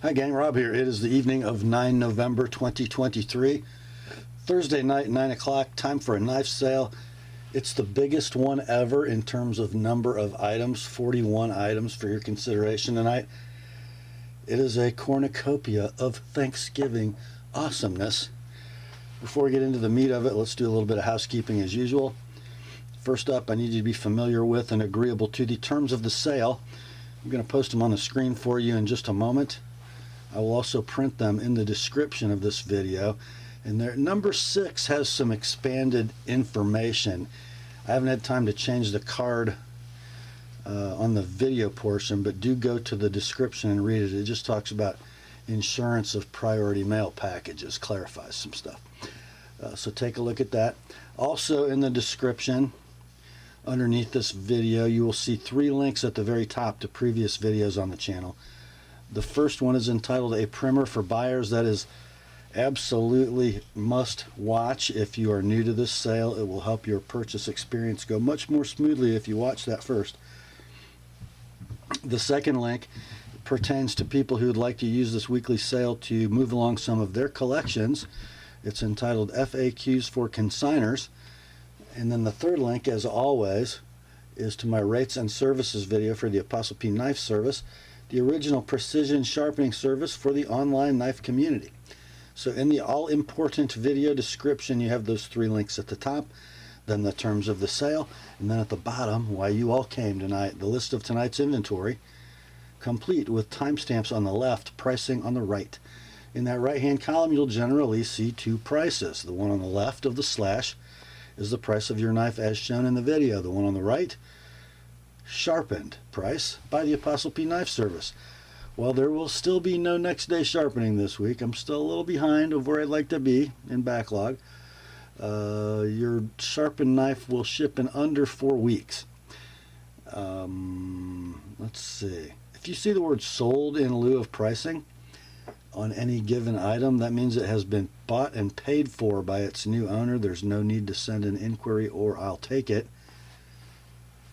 Hi gang, Rob here. It is the evening of 9 November 2023. Thursday night, 9 o'clock, time for a knife sale. It's the biggest one ever in terms of number of items, 41 items for your consideration tonight. It is a cornucopia of Thanksgiving awesomeness. Before we get into the meat of it, let's do a little bit of housekeeping as usual. First up, I need you to be familiar with and agreeable to the terms of the sale. I'm going to post them on the screen for you in just a moment. I will also print them in the description of this video. And there, number 6 has some expanded information. I haven't had time to change the card on the video portion, but do go to the description and read it. It just talks about insurance of priority mail packages, clarifies some stuff. So take a look at that. Also in the description, underneath this video, you will see 3 links at the very top to previous videos on the channel. The first one is entitled A Primer for Buyers. That is absolutely must watch if you are new to this sale. It will help your purchase experience go much more smoothly if you watch that first. The second link pertains to people who would like to use this weekly sale to move along some of their collections. It's entitled FAQs for Consignors. And then the third link, as always, is to my rates and services video for the TheApostleP Knife Service, the original precision sharpening service for the online knife community. So in the all-important video description, you have those 3 links at the top, then the terms of the sale, and then at the bottom, why you all came tonight, the list of tonight's inventory, complete with timestamps on the left, pricing on the right. In that right-hand column, you'll generally see 2 prices. The one on the left of the slash is the price of your knife as shown in the video. The one on the right, sharpened price by the TheApostleP Knife Service. Well, there will still be no next day sharpening this week. I'm still a little behind of where I'd like to be in backlog. Your sharpened knife will ship in under 4 weeks. Let's see. If you see the word sold in lieu of pricing on any given item, that means it has been bought and paid for by its new owner. There's no need to send an inquiry or I'll take it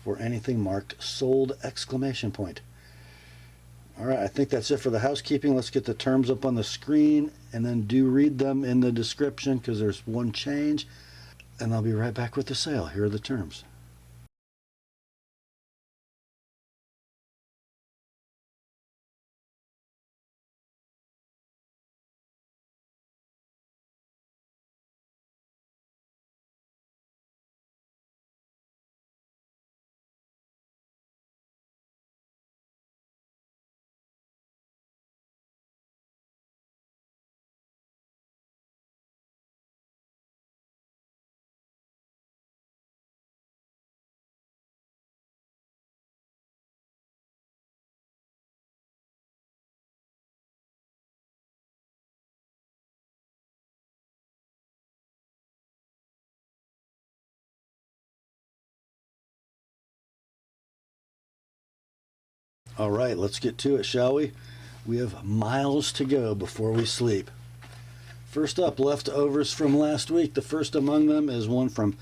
for anything marked sold exclamation point. All right, I think that's it for the housekeeping. Let's get the terms up on the screen and then do read them in the description because there's one change, and I'll be right back with the sale. Here are the terms. All right, let's get to it, shall we? We have miles to go before we sleep. First up, leftovers from last week. The first among them is one from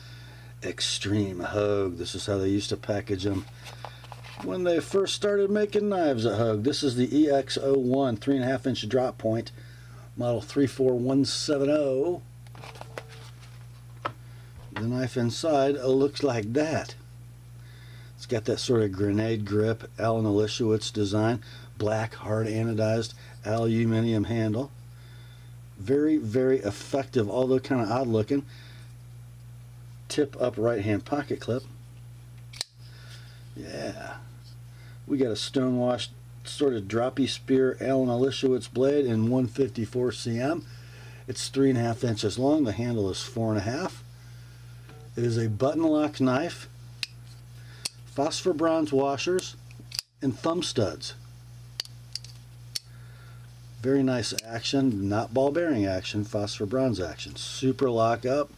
Extreme Hogue. This is how they used to package them when they first started making knives at Hogue. This is the EX01 3.5-inch drop point, model 34170. The knife inside looks like that. It's got that sort of grenade grip, Alan Olishowitz design, black hard anodized aluminum handle. Very, very effective, although kind of odd looking. Tip up right hand pocket clip. Yeah. We got a stonewashed sort of droppy spear Alan Olishowitz blade in 154 cm. It's 3.5 inches long. The handle is 4.5. It is a button lock knife, phosphor bronze washers, and thumb studs. Very nice action, not ball bearing action, phosphor bronze action. Super lock up.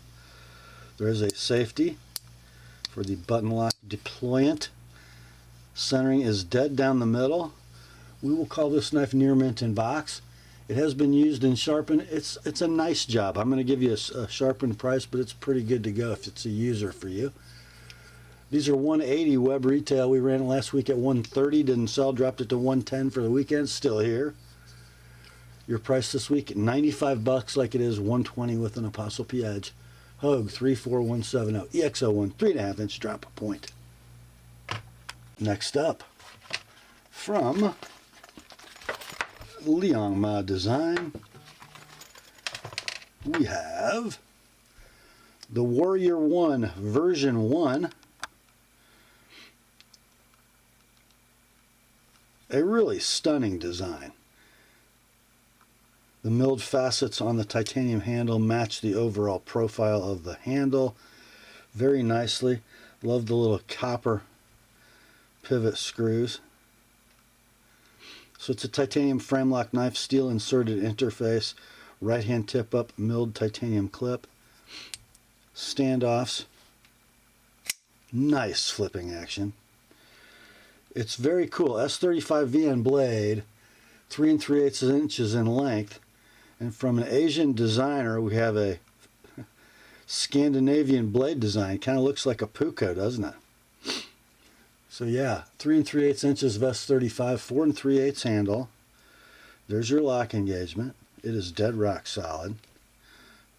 There is a safety for the button lock deployant. Centering is dead down the middle. We will call this knife near mint in box. It has been used and sharpened. It's a nice job. I'm going to give you a sharpened price, but it's pretty good to go if it's a user for you. These are $180 web retail. We ran it last week at $130, didn't sell, dropped it to $110 for the weekend, still here. Your price this week, $95 like it is $120 with an Apostle P edge. Hogue 34170 EX01 3.5 inch drop point. Next up, from Liong Mod Design, we have the Warrior 1 version 1. A really stunning design. The milled facets on the titanium handle match the overall profile of the handle very nicely. Love the little copper pivot screws. So it's a titanium frame lock knife, steel inserted interface, right hand tip up milled titanium clip, standoffs, nice flipping action. It's very cool. S35VN blade, 3 3/8 inches in length. And from an Asian designer, we have a Scandinavian blade design. Kind of looks like a Puko, doesn't it? So yeah, 3 3/8 inches of S35, 4 3/8 handle. There's your lock engagement. It is dead rock solid.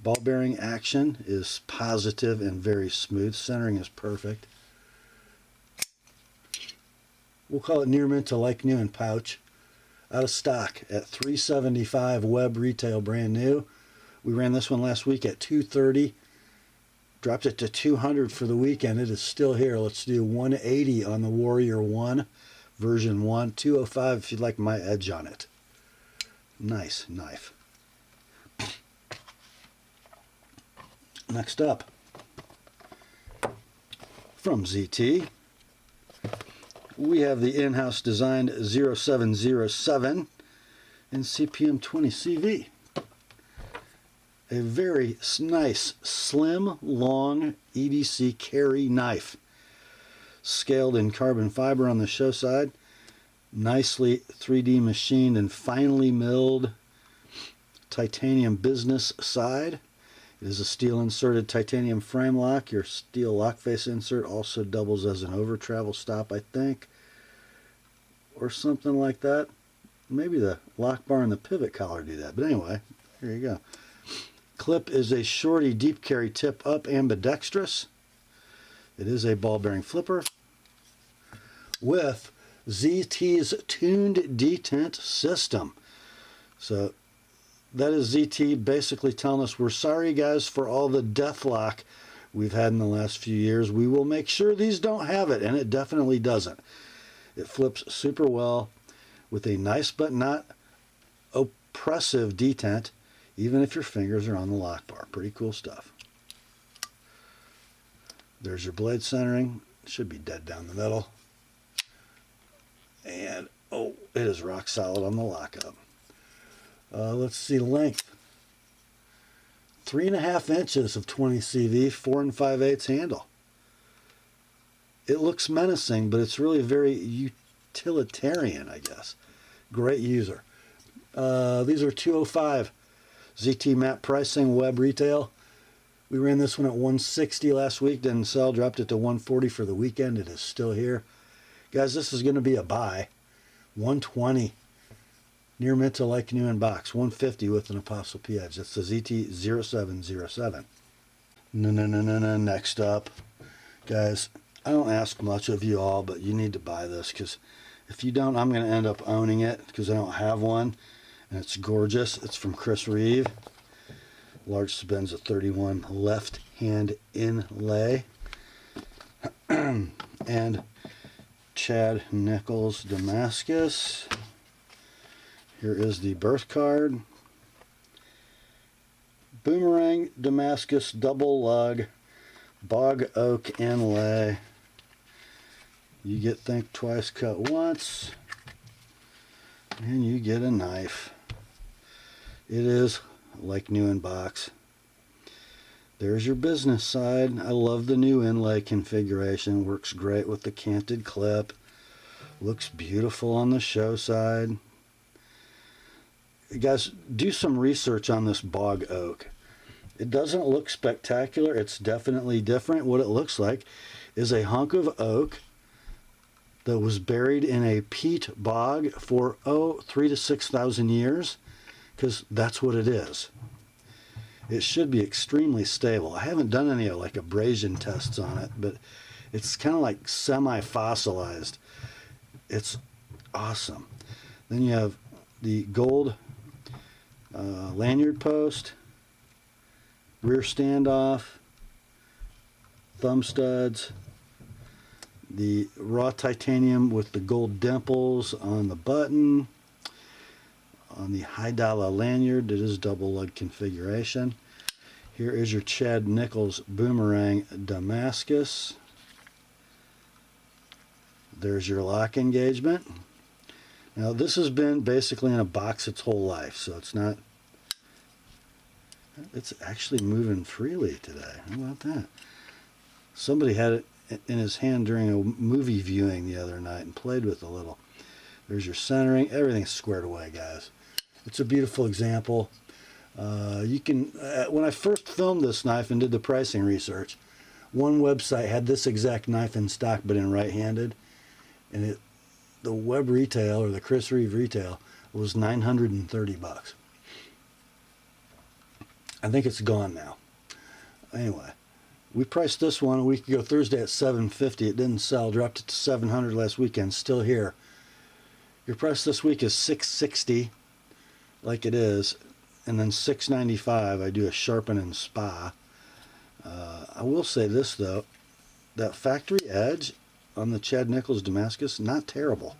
Ball bearing action is positive and very smooth. Centering is perfect. We'll call it near mint to like new in pouch. Out of stock at $375 web retail, brand new. We ran this one last week at $230. Dropped it to $200 for the weekend. It is still here. Let's do $180 on the Warrior 1 version 1. $205 if you'd like my edge on it. Nice knife. Next up, from ZT, we have the in-house designed 0707 in CPM 20 CV. A very nice, slim, long EDC carry knife. Scaled in carbon fiber on the show side. Nicely 3D machined and finely milled titanium business side. It is a steel inserted titanium frame lock. Your steel lock face insert also doubles as an over travel stop, I think, or something like that. Maybe the lock bar and the pivot collar do that, but anyway, here you go. Clip is a shorty deep carry tip up ambidextrous. It is a ball bearing flipper with ZT's tuned detent system. So that is ZT basically telling us, we're sorry guys for all the death lock we've had in the last few years. We will make sure these don't have it, and it definitely doesn't. It flips super well with a nice but not oppressive detent, even if your fingers are on the lock bar. Pretty cool stuff. There's your blade centering. Should be dead down the middle. And, oh, it is rock solid on the lockup. Let's see, length. 3.5 inches of 20 CV, 4 5/8 handle. It looks menacing, but it's really very utilitarian, I guess. Great user. These are $205. ZT map pricing, web retail. We ran this one at $160 last week, didn't sell, dropped it to $140 for the weekend. It is still here. Guys, this is going to be a buy. $120. Near mint to like new in box. $150 with an Apostle P edge. That's the ZT0707. No. Next up, guys, I don't ask much of you all, but you need to buy this, because if you don't, I'm going to end up owning it because I don't have one. And it's gorgeous. It's from Reeve. Large Sebenza 31 left hand inlay. And Chad Nichols Damascus. Here is the birth card. Boomerang Damascus double lug, bog oak inlay. You get think twice, cut once, and you get a knife. It is like new in box. There's your business side. I love the new inlay configuration. Works great with the canted clip. Looks beautiful on the show side. Guys, do some research on this bog oak. It doesn't look spectacular. It's definitely different. What it looks like is a hunk of oak that was buried in a peat bog for 3,000 to 6,000 years. because that's what it is. It should be extremely stable. I haven't done any like abrasion tests on it, but it's kind of like semi-fossilized. It's awesome. Then you have the gold lanyard post, rear standoff, thumb studs, the raw titanium with the gold dimples on the button, on the high dollar lanyard. It is double lug configuration. Here is your Chad Nichols boomerang Damascus. There's your lock engagement. Now this has been basically in a box its whole life, so it's actually moving freely today. How about that? Somebody had it in his hand during a movie viewing the other night and played with it a little. There's your centering. Everything's squared away, guys. It's a beautiful example. You can, when I first filmed this knife and did the pricing research, one website had this exact knife in stock but in right-handed, and the web retail, or the Chris Reeve retail, was $930. I think it's gone now. Anyway, we priced this one a week ago Thursday at $750. It didn't sell. Dropped it to $700 last weekend. Still here. Your price this week is $660, like it is, and then $695. I do a sharpen and spa. I will say this though, that factory edge on the Chad Nichols Damascus, not terrible.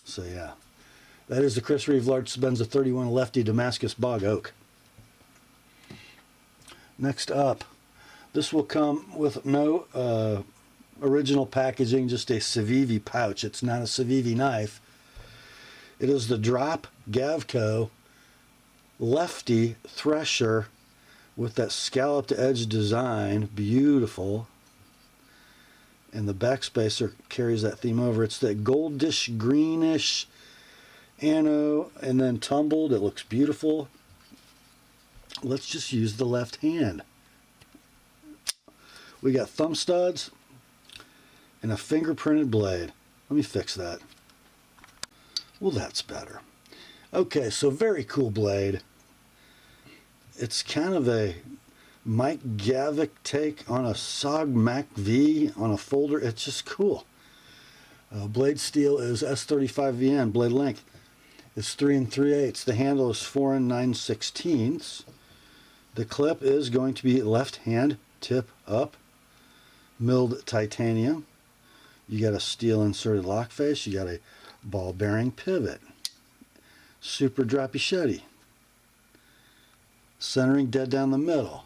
So yeah, that is the Chris Reeve Large Sebenza 31 Lefty Damascus Bog Oak. Next up, this will come with no original packaging, just a Civivi pouch. It's not a Civivi knife. It is the Drop Gavko Lefty Thresher with that scalloped edge design. Beautiful. And the back spacer carries that theme over. It's that goldish, greenish anno and then tumbled. It looks beautiful. Let's just use the left hand. We got thumb studs and a fingerprinted blade. Let me fix that. Well, that's better. Okay, so very cool blade. It's kind of a Mike Gavick take on a SOG Mac V on a folder. It's just cool. Blade steel is S35VN. Blade length is 3 3/8. The handle is 4 9/16. The clip is going to be left hand tip up, milled titanium. You got a steel inserted lock face. You got a ball bearing pivot. Super droppy shutty. Centering dead down the middle.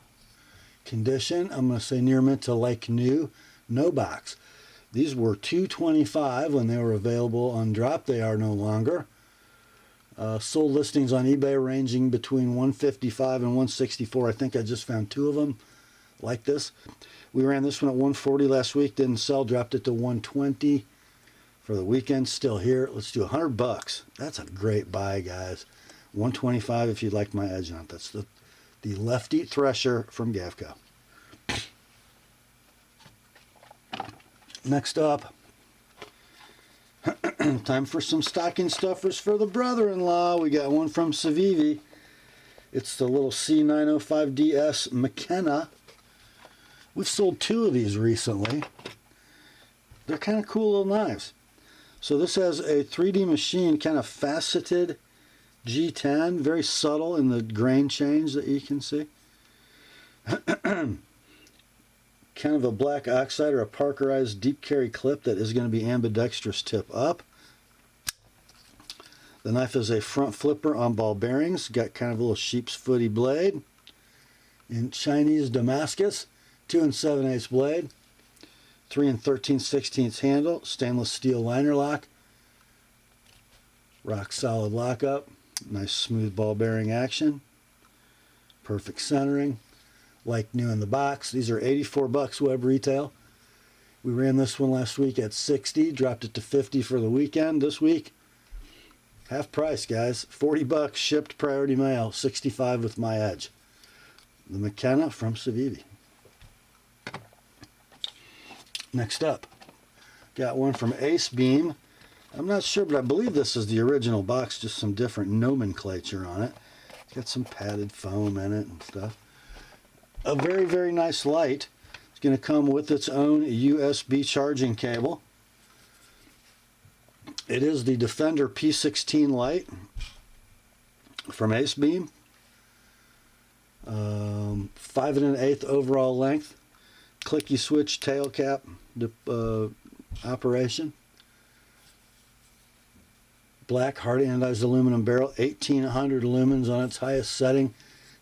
Condition, I'm going to say near mint to like new. No box. These were $225 when they were available on drop. They are no longer. Sold listings on eBay ranging between $155 and $164. I think I just found 2 of them like this. We ran this one at $140 last week. Didn't sell. Dropped it to $120 for the weekend. Still here. Let's do $100. That's a great buy, guys. $125 if you'd like my edge on it. That's the Lefty Thresher from Gavko. Next up, time for some stocking stuffers for the brother-in-law. We got one from Civivi. It's the little C905DS McKenna. We've sold 2 of these recently. They're kind of cool little knives. So this has a 3D machine, kind of faceted G10, very subtle in the grain change that you can see. Kind of a black oxide or a parkerized deep carry clip that is going to be ambidextrous tip up. The knife is a front flipper on ball bearings. Got kind of a little sheep's footy blade. In Chinese Damascus, 2 7/8 blade. 3 13/16 handle. Stainless steel liner lock. Rock solid lockup. Nice smooth ball bearing action. Perfect centering. Like new in the box. These are $84 web retail. We ran this one last week at $60. Dropped it to $50 for the weekend. This week, half price, guys. $40 shipped priority mail. $65 with my edge. The McKenna from Civivi. Next up, got one from Acebeam. I'm not sure, but I believe this is the original box, just some different nomenclature on it. It's got some padded foam in it and stuff. A very, very nice light. It's going to come with its own USB charging cable. It is the Defender P16 light from Acebeam. 5 1/8 overall length. Clicky switch tail cap operation. Black hard anodized aluminum barrel, 1800 lumens on its highest setting.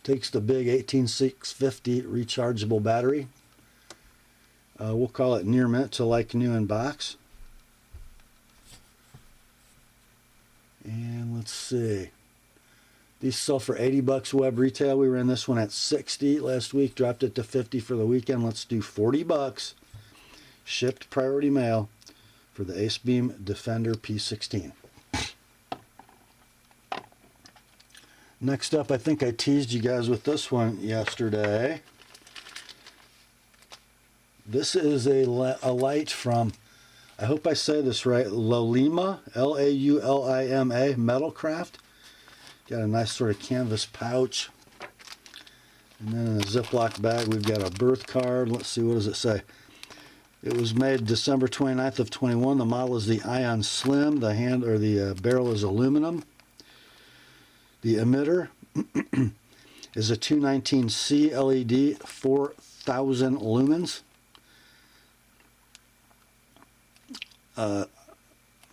Takes the big 18650 rechargeable battery. We'll call it near mint to like new in box. And let's see. These sell for 80 bucks web retail. We ran this one at 60 last week, dropped it to 50 for the weekend. Let's do 40 bucks. Shipped priority mail for the Acebeam Defender P16. Next up, I think I teased you guys with this one yesterday. This is a light from, I hope I say this right, Laulima, Laulima, Metalcraft. Got a nice sort of canvas pouch. And then in a Ziploc bag, we've got a birth card. Let's see, what does it say? It was made December 29th of 21. The model is the Ion Slim. The barrel is aluminum. The emitter is a 219C LED, 4,000 lumens.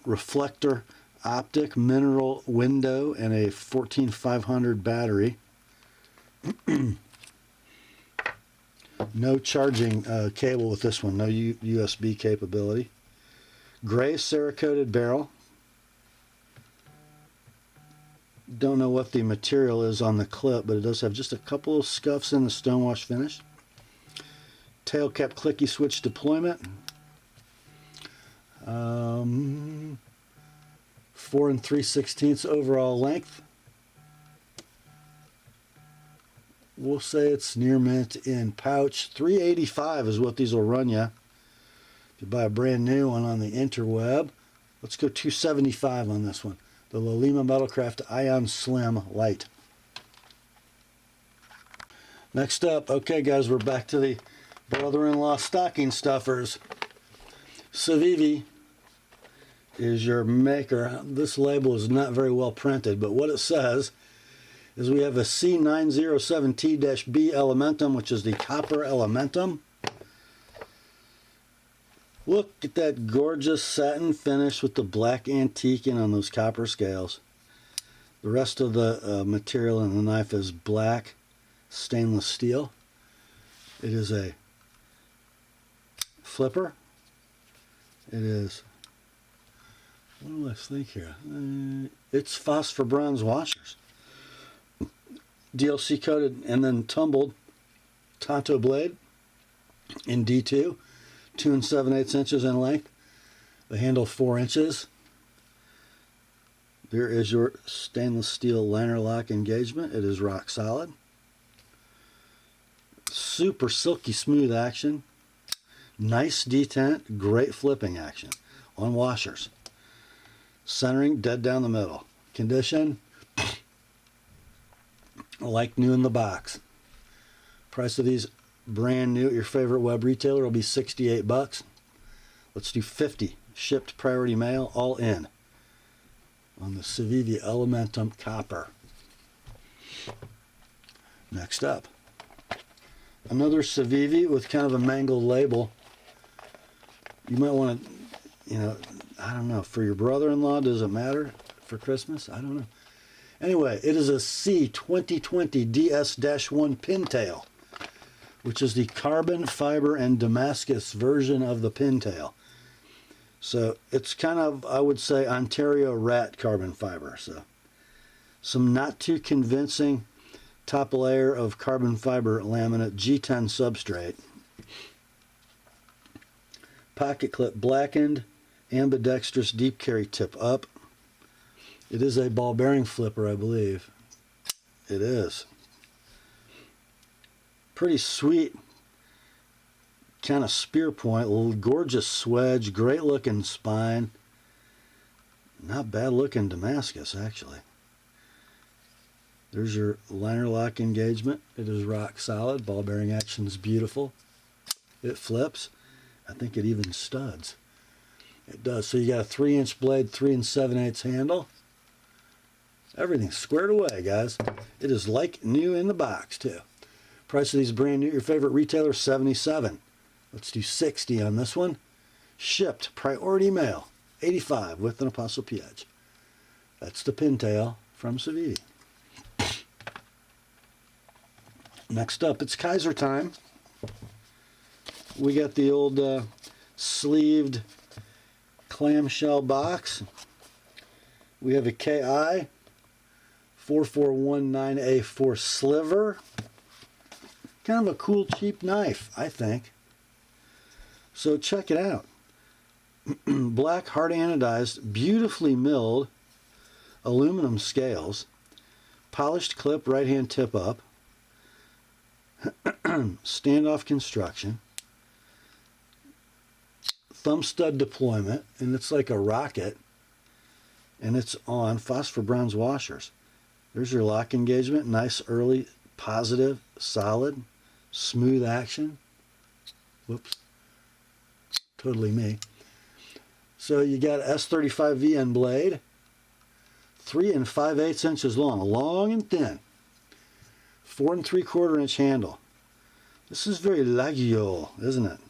Reflector optic mineral window and a 14500 battery. No charging cable with this one, no USB capability. Gray Cerakoted barrel. Don't know what the material is on the clip, but it does have just a couple of scuffs in the stonewash finish. Tail cap clicky switch deployment. 4 3/16 overall length. We'll say it's near mint in pouch. $385 is what these will run you. If you buy a brand new one on the interweb, let's go $275 on this one. The Laulima Metalcraft Ion Slim Light. Next up, okay guys, we're back to the brother-in-law stocking stuffers. Civivi is your maker. This label is not very well printed, but what it says is we have a C907T-B Elementum, which is the copper Elementum. Look at that gorgeous satin finish with the black antiquing on those copper scales. The rest of the material in the knife is black stainless steel. It is a flipper. It is, what do I think here? It's phosphor bronze washers. DLC coated and then tumbled Tonto blade in D2. 2 7/8 inches in length. The handle 4 inches. There is your stainless steel liner lock engagement. It is rock solid. Super silky smooth action. Nice detent. Great flipping action on washers. Centering dead down the middle. Condition like new in the box. Price of these brand new at your favorite web retailer will be 68 bucks. Let's do 50 shipped priority mail all in on the Civivi Elementum copper. Next up, another Civivi with kind of a mangled label. You might want to, I don't know, for your brother-in-law, does it matter for Christmas? I don't know. Anyway, it is a C2020 DS-1 Pintail, which is the carbon fiber and Damascus version of the Pintail. So it's kind of, I would say, Ontario rat carbon fiber. So some not too convincing top layer of carbon fiber laminate G10 substrate. Pocket clip blackened, ambidextrous deep carry tip up. It is a ball bearing flipper, I believe. It is. Pretty sweet kind of spear point, a little gorgeous swedge, great looking spine. Not bad looking Damascus, actually. There's your liner lock engagement. It is rock solid. Ball bearing action is beautiful. It flips. I think it even studs. It does. So you got a 3-inch blade, 3 7/8 handle. Everything's squared away, guys. It is like new in the box, too. Price of these brand new, your favorite retailer, $77. Let's do $60 on this one. Shipped, priority mail, $85 with an TheApostleP Edge. That's the Pintail from Civivi. Next up, it's Kizer time. We got the old sleeved clamshell box. We have a KI 4419A4 Sliver. Kind of a cool, cheap knife, I think. So check it out. Black, hard anodized, beautifully milled aluminum scales. Polished clip, right hand tip up. Standoff construction. Thumb stud deployment, and it's like a rocket. And it's on phosphor bronze washers. There's your lock engagement. Nice, early, positive, solid, smooth action. Whoops. Totally me. So you got an S35 VN blade. 3 5/8 inches long and thin. 4 3/4 inch handle. This is very Laguiole, isn't it?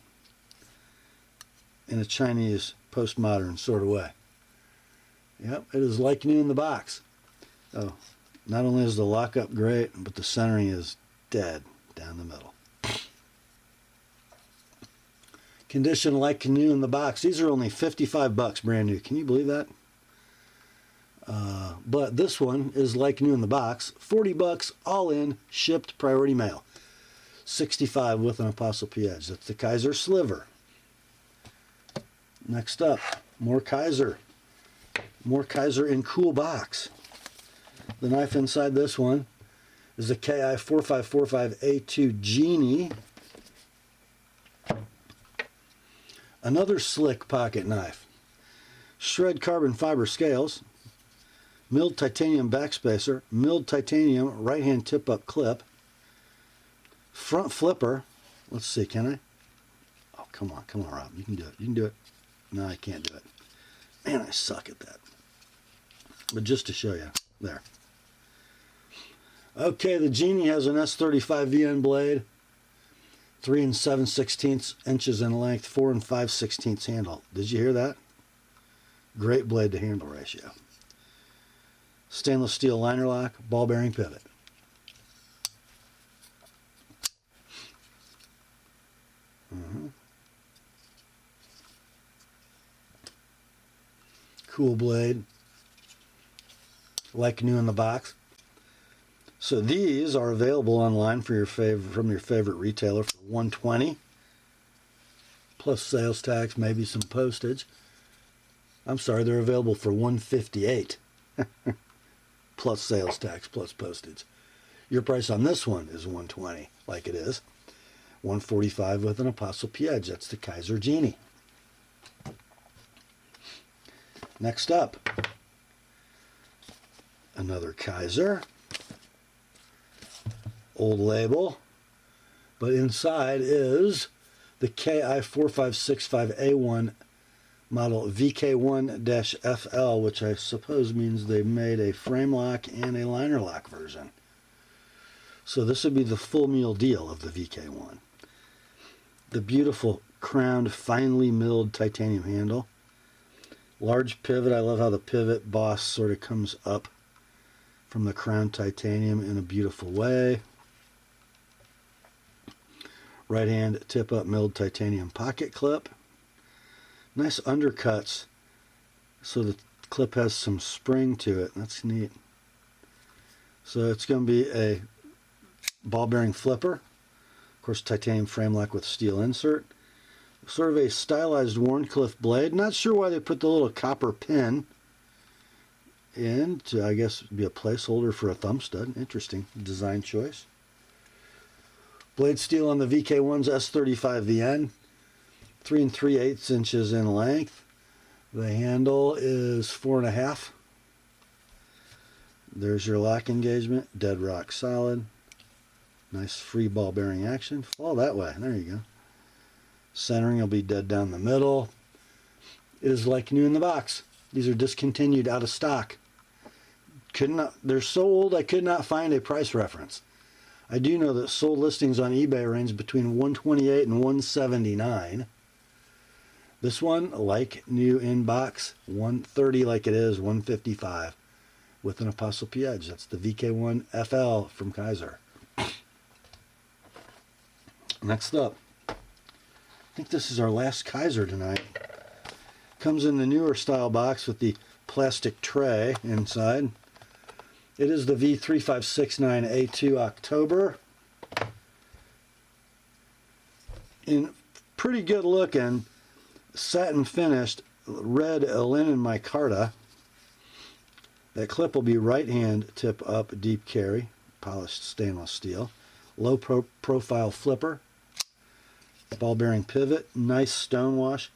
In a Chinese postmodern sort of way. Yep, it is like new in the box. Oh, not only is the lockup great, but the centering is dead down the middle. Condition like new in the box. These are only $55 brand new. Can you believe that? But this one is like new in the box. $40 all in, shipped, priority mail. $65 with an TheApostleP Edge. That's the Kizer Sliver. Next up, more Kizer. More Kizer in cool box. The knife inside this one is a KI 4545A2 Genie. Another slick pocket knife. Shred carbon fiber scales. Milled titanium backspacer. Milled titanium right hand tip up clip. Front flipper. Let's see, can I? Oh, come on, Rob. You can do it. You can do it. No, I can't do it. Man, I suck at that. But just to show you, there. Okay, the Genie has an S35 VN blade, 3 7/16 inches in length, 4 5/16 handle. Did you hear that? Great blade to handle ratio. Stainless steel liner lock, ball bearing pivot. Cool blade, like new in the box. So these are available online for from your favorite retailer for $120 plus sales tax, maybe some postage. I'm sorry, they're available for $158 plus sales tax plus postage. Your price on this one is $120, like it is. $145 with an TheApostleP Edge. That's the Kizer Genie. Next up, another Kizer. Old label, but inside is the KI 4565A1 model VK1-FL, which I suppose means they made a frame lock and a liner lock version. So this would be the full meal deal of the VK1. The beautiful crowned, finely milled titanium handle. Large pivot. I love how the pivot boss sort of comes up from the crown titanium in a beautiful way. Right hand tip up milled titanium pocket clip. Nice undercuts so the clip has some spring to it. That's neat. So it's going to be a ball bearing flipper. Of course, titanium frame lock with steel insert. Sort of a stylized Warncliffe blade. Not sure why they put the little copper pin in to, I guess, be a placeholder for a thumb stud. Interesting design choice. Blade steel on the VK1's S35 VN. 3 3/8 inches in length. The handle is 4.5. There's your lock engagement, dead rock solid. Nice free ball bearing action. Fall that way. There you go. Centering will be dead down the middle. It is like new in the box. These are discontinued, out of stock. They're so old I could not find a price reference. I do know that sold listings on eBay range between $128 and $179. This one, like new in box, $130 like it is, $155 with an TheApostleP edge. That's the VK1 FL from Kizer. Next up, I think this is our last Kizer tonight. Comes in the newer style box with the plastic tray inside. It is the V3569A2 October. In pretty good looking, satin finished, red linen micarta. That clip will be right hand tip up deep carry, polished stainless steel. Low profile flipper. Ball bearing pivot, nice stone wash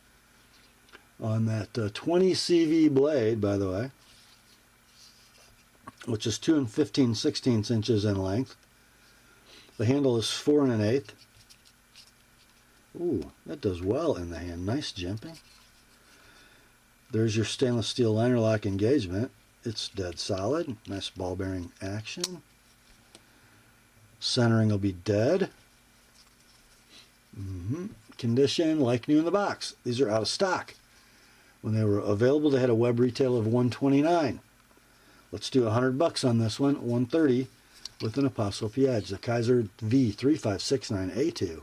on that 20 CV blade, by the way, which is 2 15/16 inches in length. The handle is 4 1/8. Ooh, that does well in the hand. Nice jimping. There's your stainless steel liner lock engagement. It's dead solid. Nice ball bearing action. Centering will be dead. Condition like new in the box. These are out of stock. When they were available, they had a web retail of $129. Let's do $100 on this one, $130 with an TheApostleP edge. The Kizer V3569A2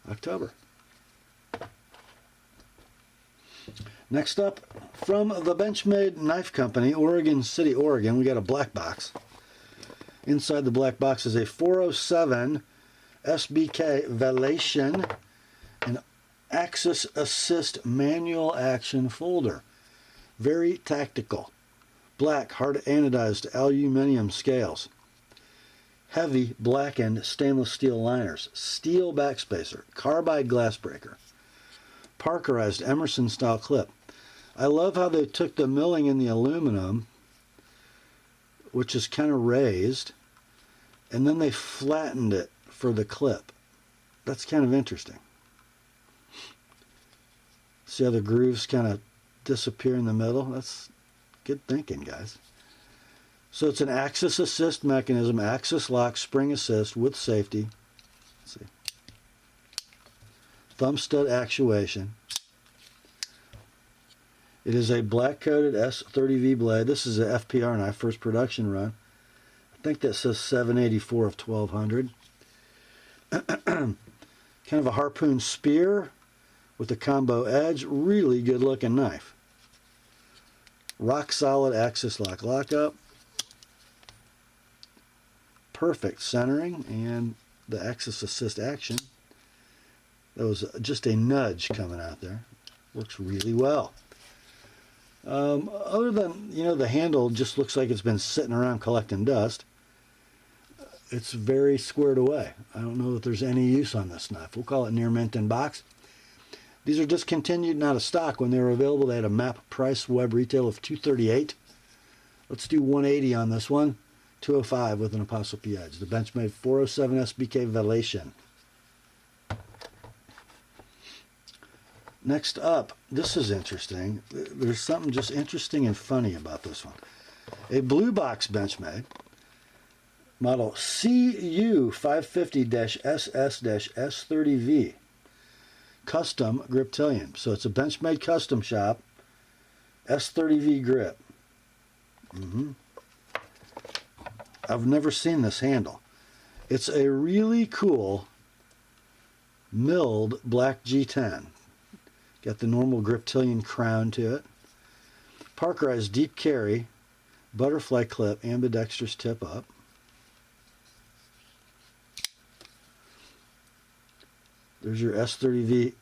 October. Next up, from the Benchmade Knife Company, Oregon City, Oregon, we got a black box. Inside the black box is a 407 SBK Vallation, an Axis Assist manual action folder. Very tactical. Black, hard anodized aluminum scales. Heavy, blackened stainless steel liners. Steel backspacer. Carbide glass breaker. Parkerized Emerson style clip. I love how they took the milling in the aluminum, which is kind of raised, and then they flattened it for the clip. That's kind of interesting. See how the grooves kind of disappear in the middle? That's good thinking, guys. So it's an Axis Assist mechanism, Axis lock, spring assist with safety. Let's see. Thumb stud actuation. It is a black-coated S30V blade. This is an FPR knife, first production run. I think that says 784 of 1200. Kind of a harpoon spear with a combo edge. Really good-looking knife. Rock-solid Axis lock lockup. Perfect centering and the Axis Assist action. That was just a nudge coming out there. Works really well. Other than, the handle just looks like it's been sitting around collecting dust. It's very squared away. I don't know that there's any use on this knife. We'll call it near mint in box. These are discontinued and out of stock. When they were available, they had a MAP price web retail of $238. Let's do $180 on this one. $205 with an TheApostleP edge. The Benchmade 407 SBK Vallation. Next up, this is interesting. There's something just interesting and funny about this one. A blue box Benchmade, model CU550-SS-S30V, custom griptillion. So it's a Benchmade custom shop, S30V grip. I've never seen this handle. It's a really cool milled black G10. Got the normal griptillion crown to it. Parkerized deep carry, butterfly clip, ambidextrous tip up. There's your S30V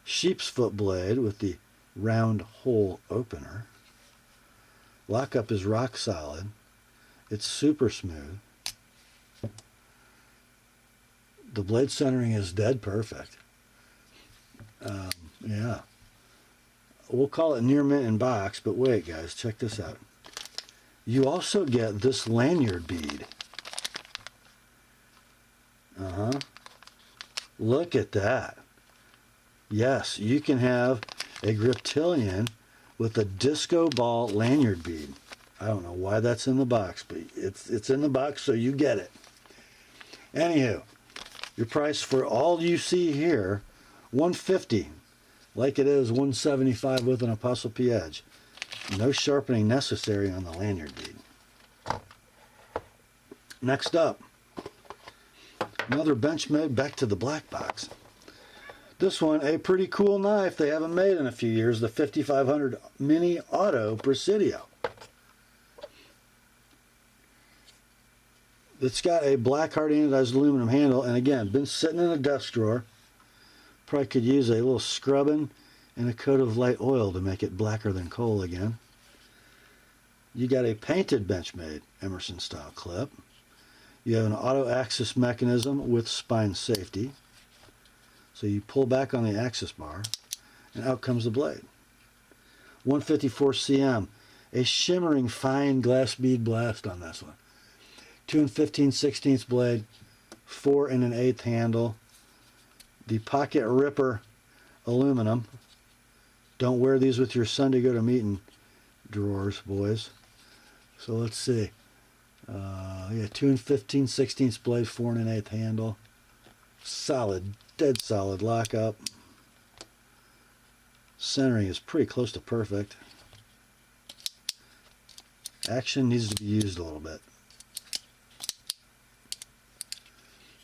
sheep's foot blade with the round hole opener. Lockup is rock solid. It's super smooth. The blade centering is dead perfect. Yeah. we'll call it near mint in box, but wait guys, check this out. You also get this lanyard bead. Look at that. Yes, you can have a Griptilian with a disco ball lanyard bead. I don't know why that's in the box, but it's in the box, so you get it. Anywho, your price for all you see here, $150, like it is $175 with an TheApostleP edge. No sharpening necessary on the lanyard bead. Next up, another Benchmade, back to the black box. This one, a pretty cool knife they haven't made in a few years, the 5500 Mini Auto Presidio. It's got a black hard anodized aluminum handle, and again, been sitting in a desk drawer. Probably could use a little scrubbing and a coat of light oil to make it blacker than coal again. You got a painted Benchmade Emerson style clip. You have an auto axis mechanism with spine safety. So you pull back on the axis bar and out comes the blade. 154 cm, a shimmering fine glass bead blast on this one. 2 15/16 blade, 4 1/8 handle. The pocket ripper aluminum. Don't wear these with your Sunday go to meeting drawers, boys. So let's see. Yeah, 2 15/16 blade, 4 1/8 handle. Solid, dead solid lockup. Centering is pretty close to perfect. Action needs to be used a little bit.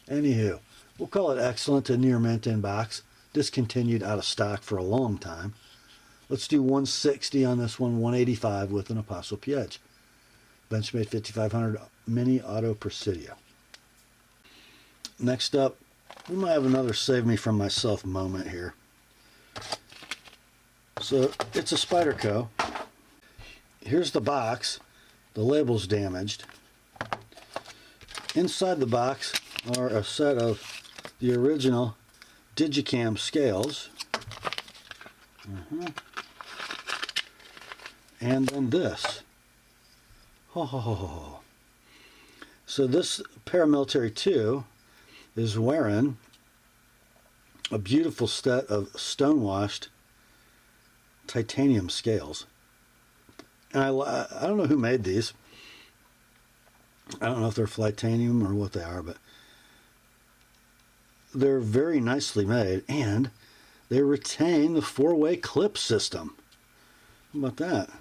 Anywho, we'll call it excellent to near mint in box. Discontinued, out of stock for a long time. Let's do 160 on this one, 185 with an TheApostleP edge. Benchmade 5500 Mini Auto Presidio. Next up, we might have another save me from myself moment here. So it's a Spyderco. Here's the box. The label's damaged. Inside the box are a set of the original Digicam scales. And then this. So this Paramilitary 2 is wearing a beautiful set of stone-washed titanium scales. And I don't know who made these. I don't know if they're Flightanium or what they are, but they're very nicely made, and they retain the 4-way clip system. How about that?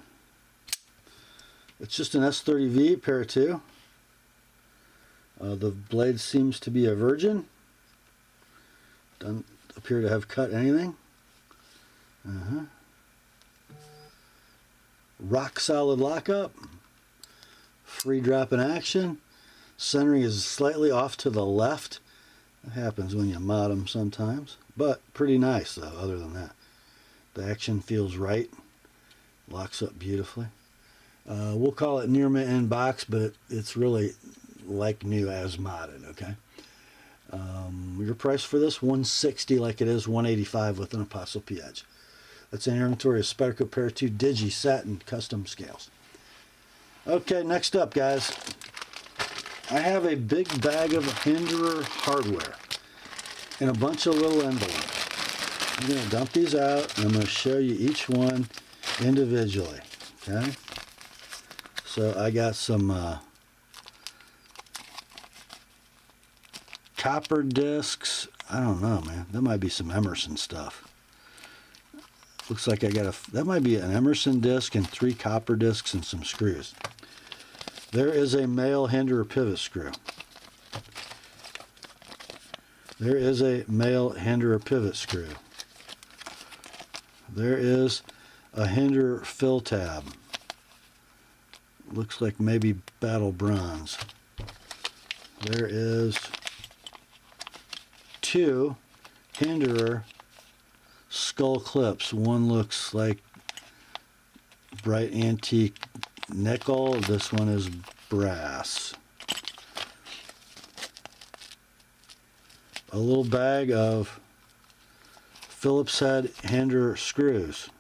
It's just an S30V pair of 2. The blade seems to be a virgin. Doesn't appear to have cut anything. Rock solid lockup. Free drop in action. Centering is slightly off to the left. That happens when you mod them sometimes. But pretty nice though, other than that. The action feels right. Locks up beautifully. We'll call it near mint in box, but it's really like new as modded, okay? Your price for this, $160 like it is, $185 with an TheApostleP edge. That's in your inventory of Spyderco pair 2 Digi Satin custom scales. Okay, next up, guys. I have a big bag of Hinderer hardware in a bunch of little envelopes. I'm going to dump these out, and I'm going to show you each one individually, okay? So I got some copper discs. I don't know, man. That might be some Emerson stuff. Looks like I got that might be an Emerson disc and 3 copper discs and some screws. There is a male Hinderer pivot screw. There is a male Hinderer pivot screw. There is a Hinderer fill tab. Looks like maybe battle bronze. There is 2 Hinderer skull clips. One looks like bright antique nickel. This one is brass. A little bag of Phillips head Hinderer screws.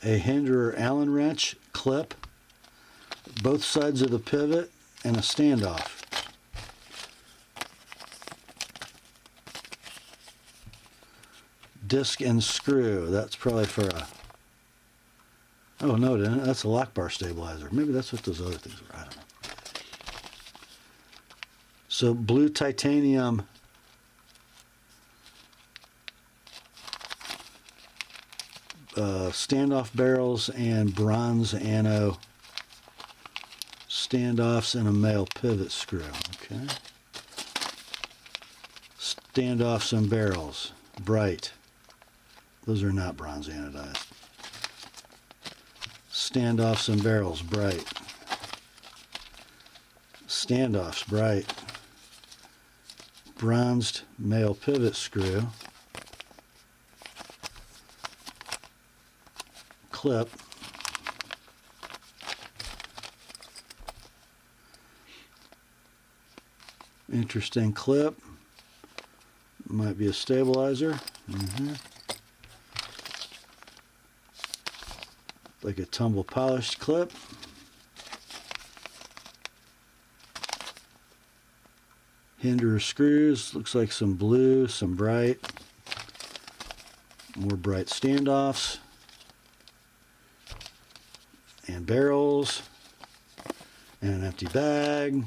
a hinderer Allen wrench clip, both sides of the pivot, and a standoff. Disc and screw. That's probably for a... Oh, no, it isn't. That's a lock bar stabilizer. Maybe that's what those other things were. I don't know. So, blue titanium standoff barrels and bronze anno standoffs and a male pivot screw. Okay. Standoffs and barrels. Bright. Those are not bronze anodized. Standoffs and barrels. Bright. Standoffs. Bright. Bronzed male pivot screw. Clip. Interesting clip. Might be a stabilizer. Like a tumble polished clip. Hinderer screws. Looks like some blue, some bright. More bright standoffs. And barrels. And an empty bag.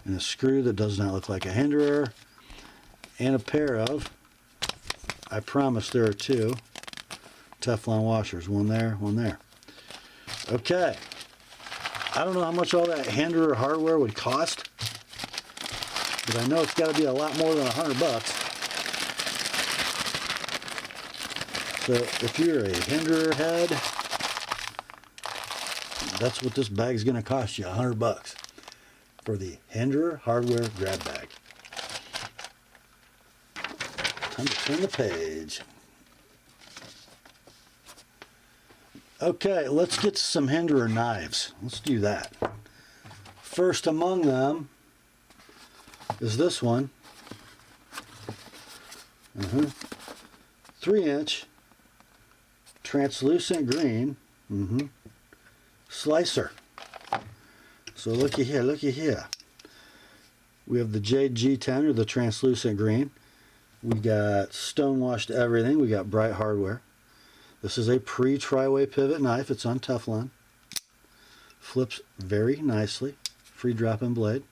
And a screw that does not look like a hinderer. And a pair of, I promise there are two, Teflon washers. One there, one there. Okay. I don't know how much all that hinderer hardware would cost, but I know it's got to be a lot more than $100. So if you're a hinderer head, that's what this bag's going to cost you, $100 for the hinderer hardware grab bag. Time to turn the page. Okay, let's get to some hinderer knives. Let's do that. First among them is this one. 3-inch translucent green slicer. So looky here, looky here. We have the Jade G10 or the translucent green. We got stonewashed everything. We got bright hardware. This is a pre-tri-way pivot knife. It's on Teflon. Flips very nicely. Free drop-in blade.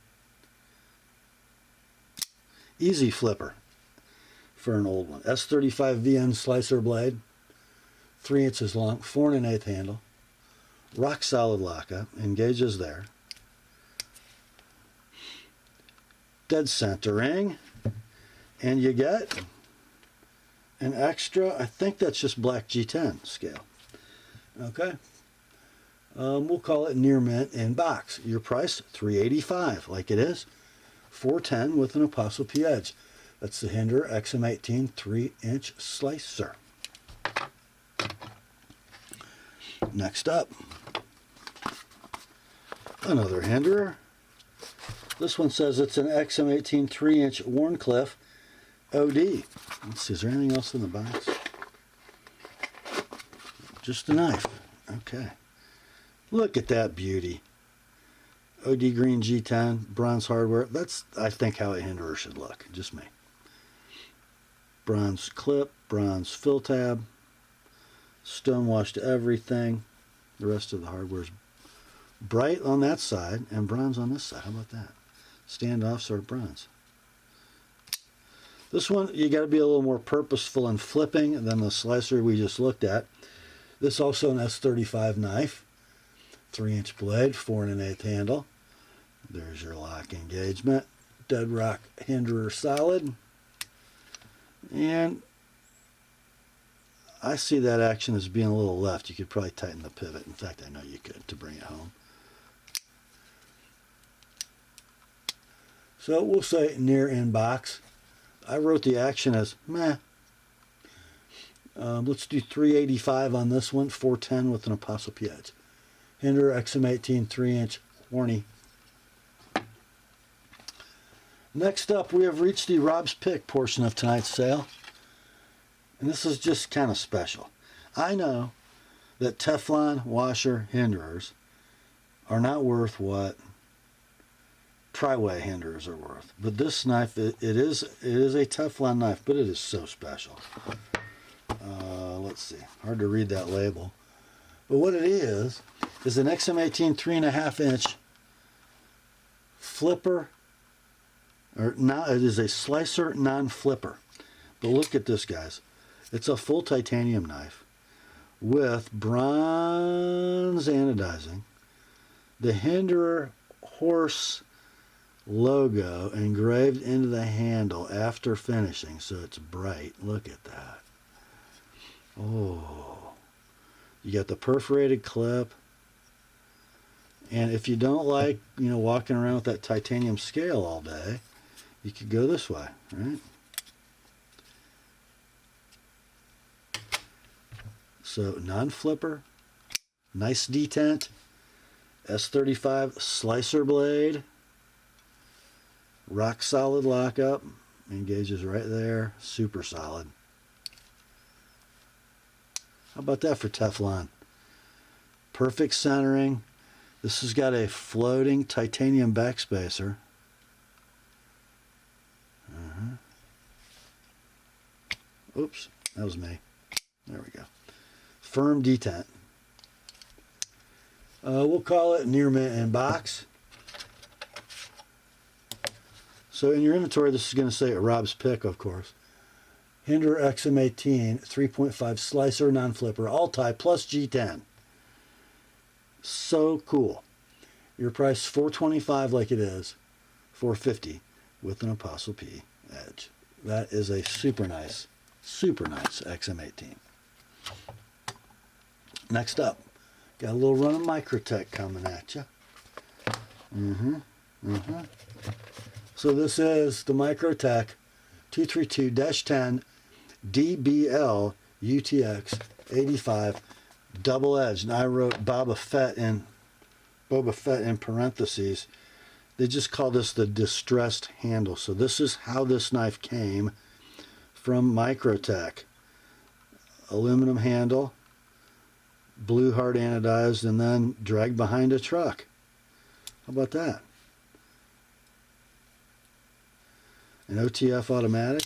Easy flipper for an old one. S35 VN slicer blade. 3 inches long. 4 1/8 handle. Rock solid lockup. Engages there. Dead centering. And you get an extra, I think that's just black G10 scale. Okay. We'll call it near mint in box. Your price, $385, like it is. $410 with an ApostleP edge. That's the Hinderer XM18 3-inch slicer. Next up, another Hinderer. This one says it's an XM18 3-inch Warncliffe OD. Let's see, is there anything else in the box? Just a knife. Okay. Look at that beauty. OD green G10, bronze hardware. That's, I think, how a hinderer should look. Just me. Bronze clip, bronze fill tab, stonewashed everything. The rest of the hardware's bright on that side and bronze on this side. How about that? Standoffs are bronze. This one, you got to be a little more purposeful in flipping than the slicer we just looked at. This also an S35 knife. 3-inch blade, 4 1/8 handle. There's your lock engagement. Dead rock hinderer solid. And I see that action as being a little left. You could probably tighten the pivot. In fact, I know you could to bring it home. So we'll say near in box. I wrote the action as meh. Let's do $385 on this one. $410 with an ApostleP edge. Hinderer XM18 3-inch horny. Next up, we have reached the Rob's Pick portion of tonight's sale. And this is just kind of special. I know that Teflon washer hinderers are not worth what tri-way hinderers are worth. But this knife, it is a Teflon knife, but it is so special. Let's see, hard to read that label. But what it is an XM18 3.5 inch flipper, or now it is a slicer non-flipper. But look at this, guys. It's a full titanium knife with bronze anodizing, the hinderer horse logo engraved into the handle after finishing, so it's bright. Look at that. Oh, you got the perforated clip. And if you don't like, walking around with that titanium scale all day, you could go this way, right? So non-flipper, nice detent, S35 slicer blade, rock solid lockup, engages right there, super solid. How about that for Teflon? Perfect centering. This has got a floating titanium backspacer. Oops, that was me. There we go. Firm detent. We'll call it near mint in box. So in your inventory, this is going to say Rob's pick, of course. Hinderer XM18 3.5 slicer non-flipper, all tie plus G10. So cool. Your price $425 like it is, $450 with an Apostle P edge. That is a super nice XM18. Next up, got a little run of Microtech coming at you. So this is the Microtech 232-10 DBL UTX 85 double edged. And I wrote Boba Fett in parentheses. They just call this the distressed handle. So this is how this knife came from Microtech. Aluminum handle, blue hard anodized, and then dragged behind a truck. How about that? An OTF automatic.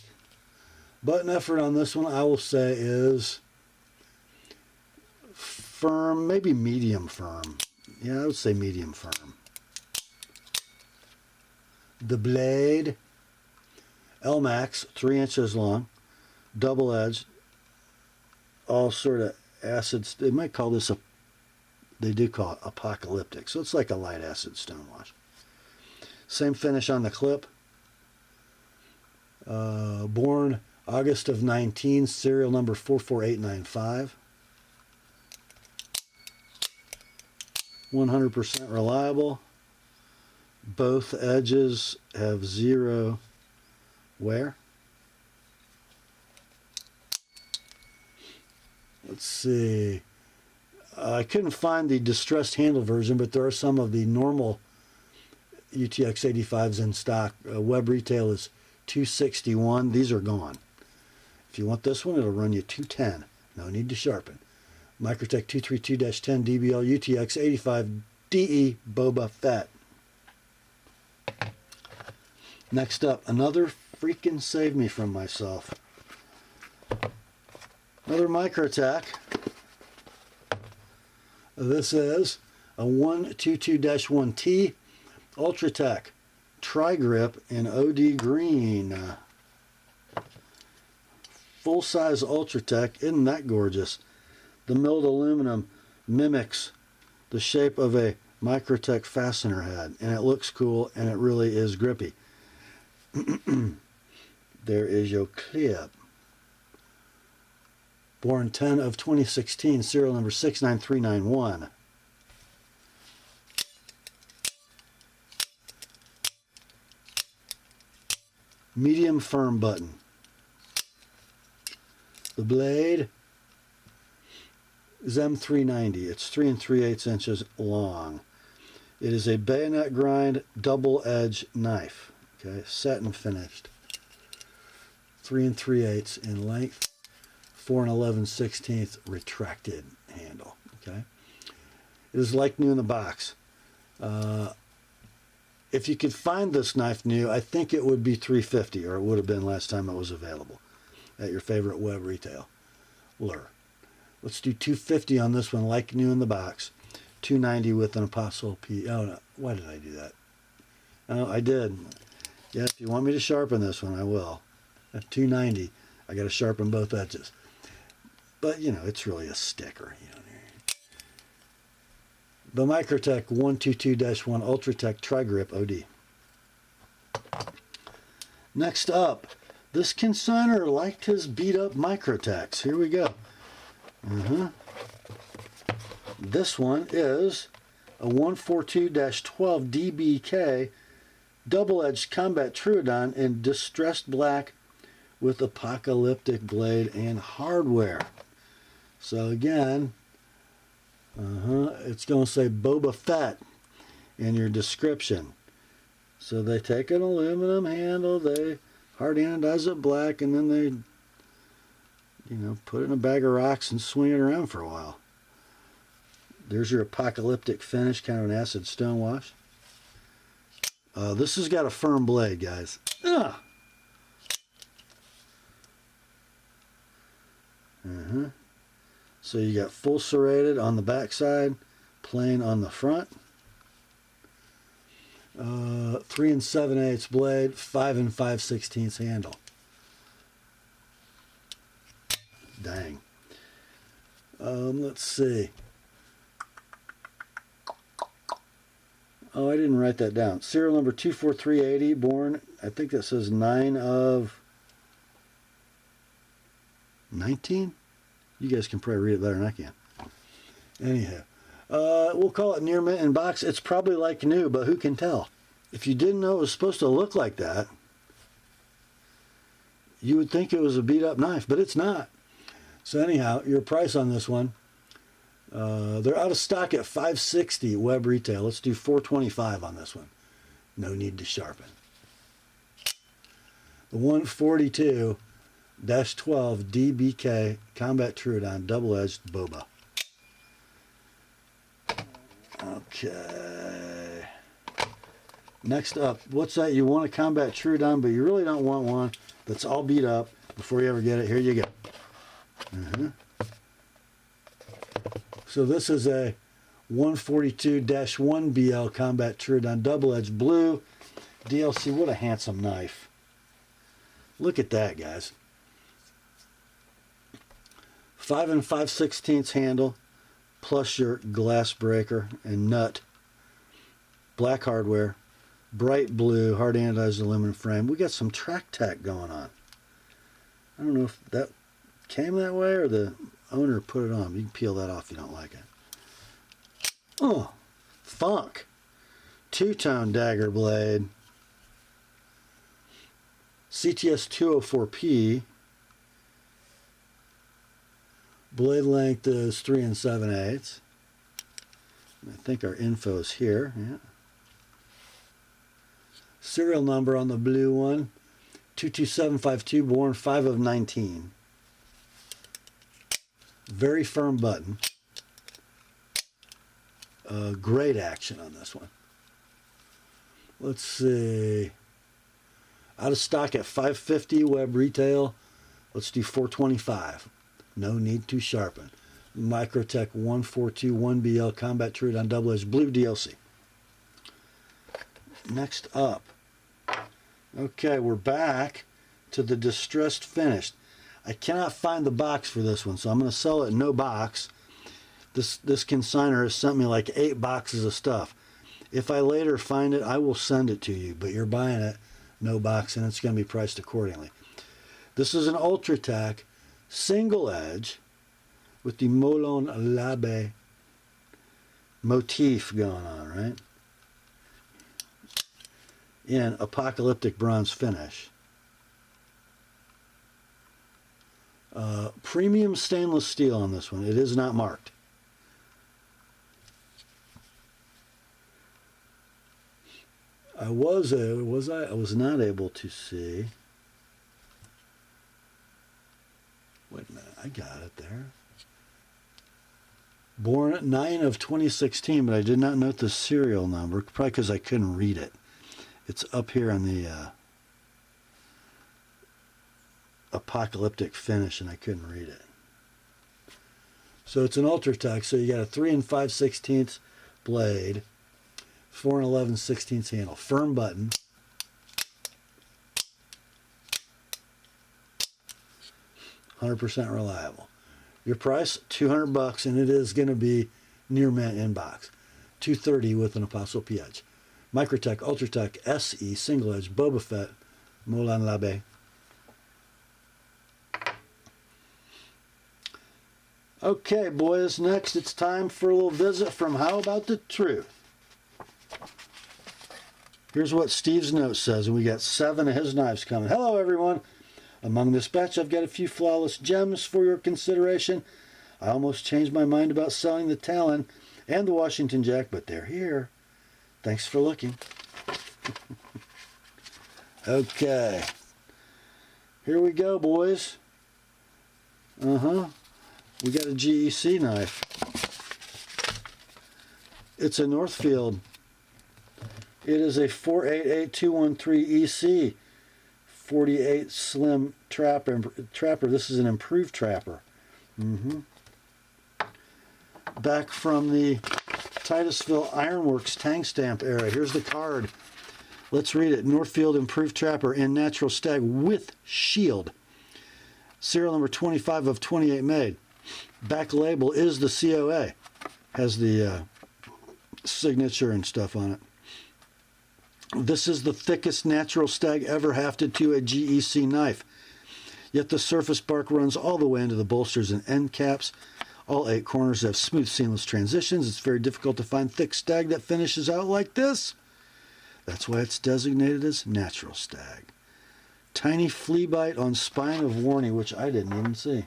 Button effort on this one, I will say, is firm, maybe medium firm. Yeah, I would say medium firm. The blade, L-Max, 3 inches long, double edged, all sort of acids. They might call this they do call it apocalyptic. So it's like a light acid stonewash. Same finish on the clip. Born August of 19, serial number 44895. 100% reliable. Both edges have zero wear. Let's see. I couldn't find the distressed handle version, but there are some of the normal UTX 85s in stock. Web retail is $261. These are gone. If you want this one, it'll run you $210. No need to sharpen. Microtech 232-10 DBL UTX 85 DE Boba Fett. Next up, another freaking save me from myself. Another Microtech. This is a 122-1T Ultratech Tri-Grip in OD green. Full-size Ultratech, isn't that gorgeous? The milled aluminum mimics the shape of a Microtech fastener head, and it looks cool, and it really is grippy. There is your clip. Born 10 of 2016, serial number 69391. Medium firm button. The blade is M390. It's 3 3/8 inches long. It is a bayonet grind double edge knife. Okay, satin finished. 3 3/8 in length. 4 11/16 retracted handle. Okay, it is like new in the box. If you could find this knife new, I think it would be $350, or it would have been last time it was available at your favorite web retailer. Let's do $250 on this one, like new in the box. $290 with an ApostleP. Oh no, why did I do that? Oh, I did. Yeah, if you want me to sharpen this one, I will. At $290, I got to sharpen both edges. But you know, it's really a sticker. You know. The Microtech 122-1 Ultratech Tri-Grip OD. Next up, this consignor liked his beat-up Microtechs. Here we go. This one is a 142-12 DBK double-edged combat Troodon in distressed black with apocalyptic blade and hardware. So again, it's going to say Boba Fett in your description. So they take an aluminum handle, they hard anodize it black, and then they, you know, put it in a bag of rocks and swing it around for a while. There's your apocalyptic finish, kind of an acid stone wash. This has got a firm blade, guys. So you got full serrated on the back side, plain on the front. 3 7/8 blade, 5 5/16 handle. Dang. Let's see. Oh, I didn't write that down. Serial number 24380, born, I think that says 9 of 19? You guys can probably read it better than I can. Anyhow, we'll call it near mint in box. It's probably like new, but who can tell? If you didn't know it was supposed to look like that, you would think it was a beat-up knife, but it's not. So anyhow, your price on this one, they're out of stock at $560 web retail. Let's do $425 on this one. No need to sharpen. The 142-12 DBK Combat Troodon double-edged Boba. Okay. Next up, what's that? You want a Combat Troodon, but you really don't want one that's all beat up before you ever get it. Here you go. So this is a 142-1 BL Combat Troodon double-edged blue DLC. What a handsome knife. Look at that, guys. 5 5/16 handle, plus your glass breaker and nut. Black hardware, bright blue, hard anodized aluminum frame. We got some track tack going on. I don't know if that came that way or the owner put it on. You can peel that off if you don't like it. Oh, funk. Two-tone dagger blade. CTS 204P. Blade length is 3 7/8. I think our info is here. Yeah. Serial number on the blue one, 22752, born 5 of 19. Very firm button. Great action on this one. Let's see. Out of stock at $550 web retail. Let's do $425. No need to sharpen. Microtech 142-1 BL Combat Troodon double-edged blue DLC. Next up. Okay, we're back to the distressed finished. I cannot find the box for this one, so I'm going to sell it no box. This consignor has sent me like 8 boxes of stuff. If I later find it, I will send it to you, but you're buying it no box, and it's going to be priced accordingly. This is an Ultratech single edge with the Molon Labe motif going on, right? In apocalyptic bronze finish. Premium stainless steel on this one. It is not marked. I was not able to see. Wait a I got it there. Born 9 of 2016, but I did not note the serial number, probably because I couldn't read it. It's up here on the apocalyptic finish, and I couldn't read it. So it's an Ultratech, so you got a 3 5/16 blade, 4 11/16 handle, firm button. $100% reliable. Your price, $200, and it is going to be near mint inbox. $230 with an Apostle P edge. Microtech, Ultratech, SE, single edge, Boba Fett, Moulin Labe. Okay, boys, next it's time for a little visit from How About the Truth. Here's what Steve's note says, and we got 7 of his knives coming. Hello, everyone. Among this batch, I've got a few flawless gems for your consideration. I almost changed my mind about selling the Talon and the Washington Jack, but they're here. Thanks for looking. Okay. Here we go, boys. We got a GEC knife. It's a Northfield. It is a 488213 EC. 48 slim trapper. This is an improved trapper. Back from the Titusville Ironworks Tang Stamp era. Here's the card. Let's read it. Northfield improved trapper in natural stag with shield. Serial number 25 of 28 made. Back label is the COA. Has the signature and stuff on it. This is the thickest natural stag ever hafted to a GEC knife. Yet the surface bark runs all the way into the bolsters and end caps. All 8 corners have smooth, seamless transitions. It's very difficult to find thick stag that finishes out like this. That's why it's designated as natural stag. Tiny flea bite on spine of warning, which I didn't even see.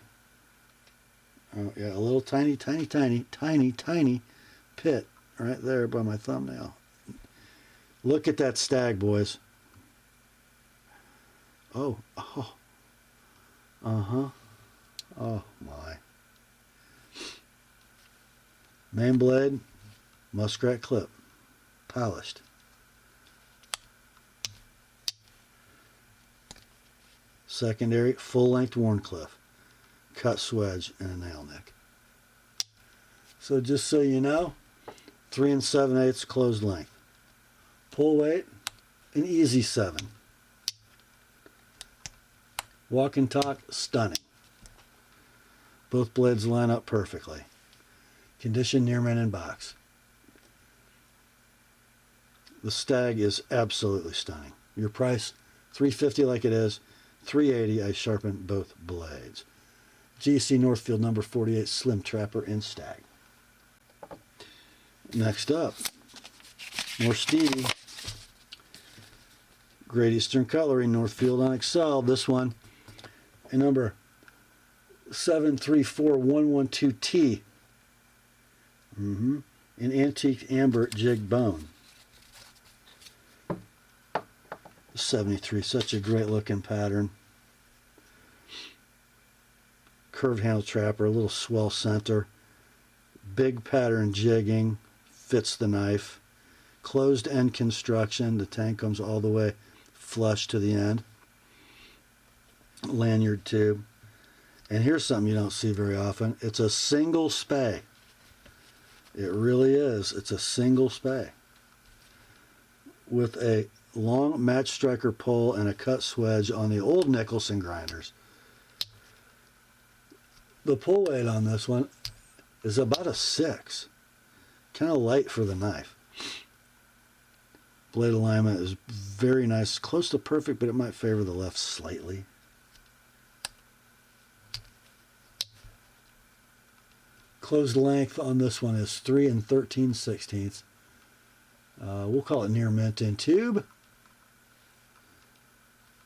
Oh, yeah, a little tiny pit right there by my thumbnail. Look at that stag, boys. Oh. Oh, my. Main blade, muskrat clip, polished. Secondary, full-length Wharncliffe, cut swedge, and a nail nick. So just so you know, 3 7/8 closed length. Pull weight, an easy 7. Walk and talk, stunning. Both blades line up perfectly. Condition near mint in box. The stag is absolutely stunning. Your price, $350 like it is, $380. I sharpened both blades. GC Northfield number 48 Slim Trapper in stag. Next up, more Stevie. Great Eastern Cutlery, Northfield Unexcelled. This one, a number 734112T. An antique amber jig bone. 73, such a great looking pattern. Curved handle trapper, a little swell center. Big pattern jigging, fits the knife. Closed end construction, the tank comes all the way flush to the end. Lanyard tube. And here's something you don't see very often. It's a single spay. It really is. It's a single spay. With a long match striker pole and a cut swedge on the old Nicholson grinders. The pull weight on this one is about a 6. Kind of light for the knife. Blade alignment is very nice. Close to perfect, but it might favor the left slightly. Closed length on this one is 3 13/16. We'll call it near mint in tube.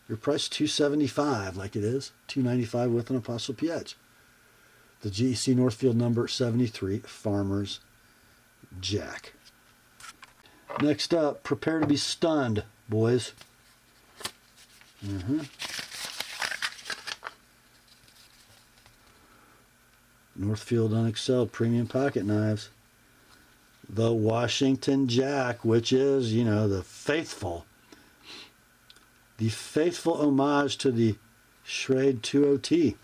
Your price $275 like it is. $295 with an Apostle P edge. The GEC Northfield number 73 Farmer's Jack. Next up, prepare to be stunned, boys. Northfield Unexcelled Premium Pocket Knives. The Washington Jack, which is, you know, the faithful homage to the Schrade 20T.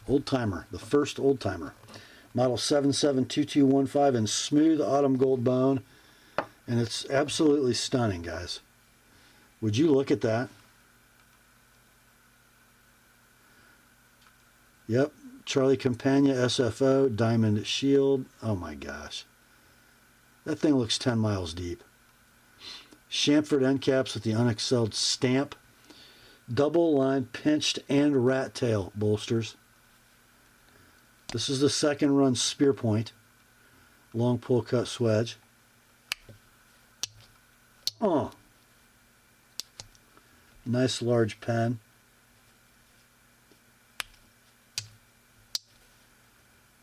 Old timer, the first old timer. Model 772215 in smooth autumn gold bone. And it's absolutely stunning, guys. Would you look at that? Yep, Charlie Campagna SFO, Diamond Shield. Oh my gosh. That thing looks 10 miles deep. Chamfered end caps with the unexcelled stamp. Double line pinched and rat tail bolsters. This is the second run spear point. Long pull cut swedge. Oh. Nice large pen.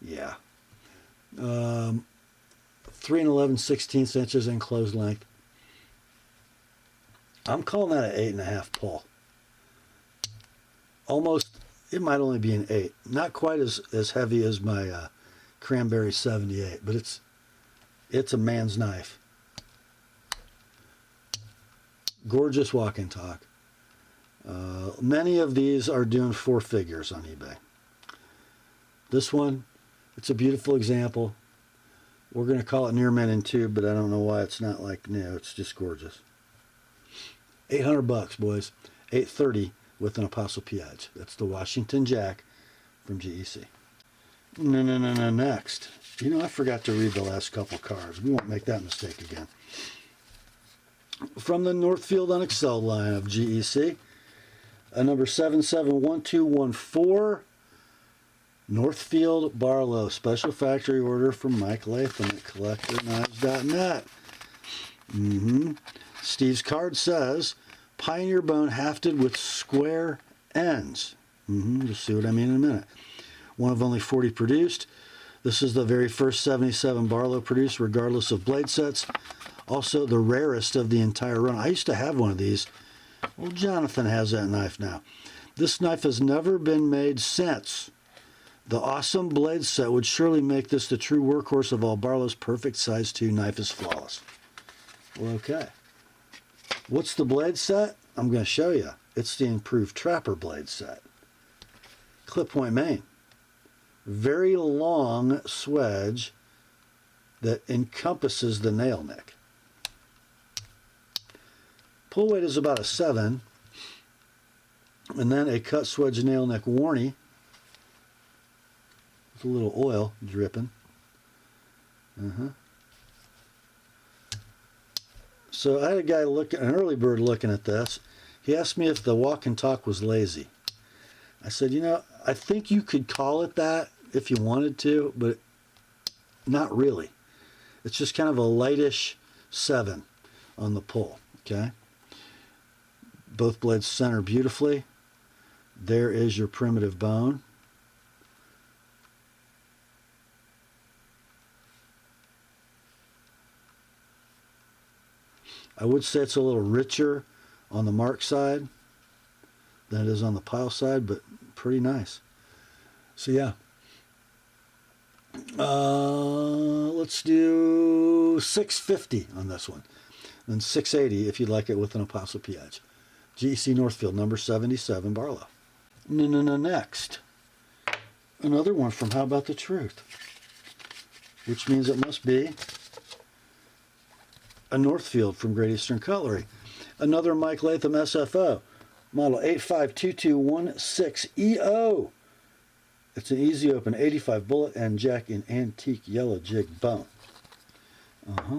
Yeah. 3 11/16 inches enclosed length. I'm calling that an 8.5 pull. Almost, it might only be an 8. Not quite as heavy as my Cranberry 78, but it's a man's knife. Gorgeous walk and talk. Many of these are doing 4 figures on eBay. This one, it's a beautiful example. We're going to call it near men in tube, but I don't know why it's not like new. It's just gorgeous. $800, boys. $830 with an TheApostleP edge. That's the Washington Jack from GEC. No, next. You know, I forgot to read the last couple cards. We won't make that mistake again. From the Northfield Unexcelled line of GEC, a number 771214. Northfield Barlow, special factory order from Mike Latham at CollectorKnives.net. Steve's card says, Pioneer bone hafted with square ends. You'll see what I mean in a minute. One of only 40 produced. This is the very first 77 Barlow produced, regardless of blade sets. Also the rarest of the entire run. I used to have one of these. Well, Jonathan has that knife now. This knife has never been made since. The awesome blade set would surely make this the true workhorse of all Barlow's. Perfect size 2 knife is flawless. Well, okay. What's the blade set? I'm going to show you. It's the improved Trapper blade set. Clip point main. Very long swedge that encompasses the nail nick. Pull weight is about a 7. And then a cut swedge nail neck warney. A little oil dripping. So I had a guy an early bird looking at this. He asked me if the walk and talk was lazy. I said, you know, I think you could call it that if you wanted to, but not really. It's just kind of a lightish 7 on the pull, okay? Both blades center beautifully. There is your primitive bone. I would say it's a little richer on the mark side than it is on the pile side, but pretty nice. So yeah. Let's do $650 on this one. And $680 if you'd like it with an TheApostleP edge. GEC Northfield, number 77, Barlow. Next. Another one from How About the Truth? Which means it must be a Northfield from Great Eastern Cutlery. Another Mike Latham SFO, model 852216EO. It's an easy open 85 bullet and jack in antique yellow jig bone.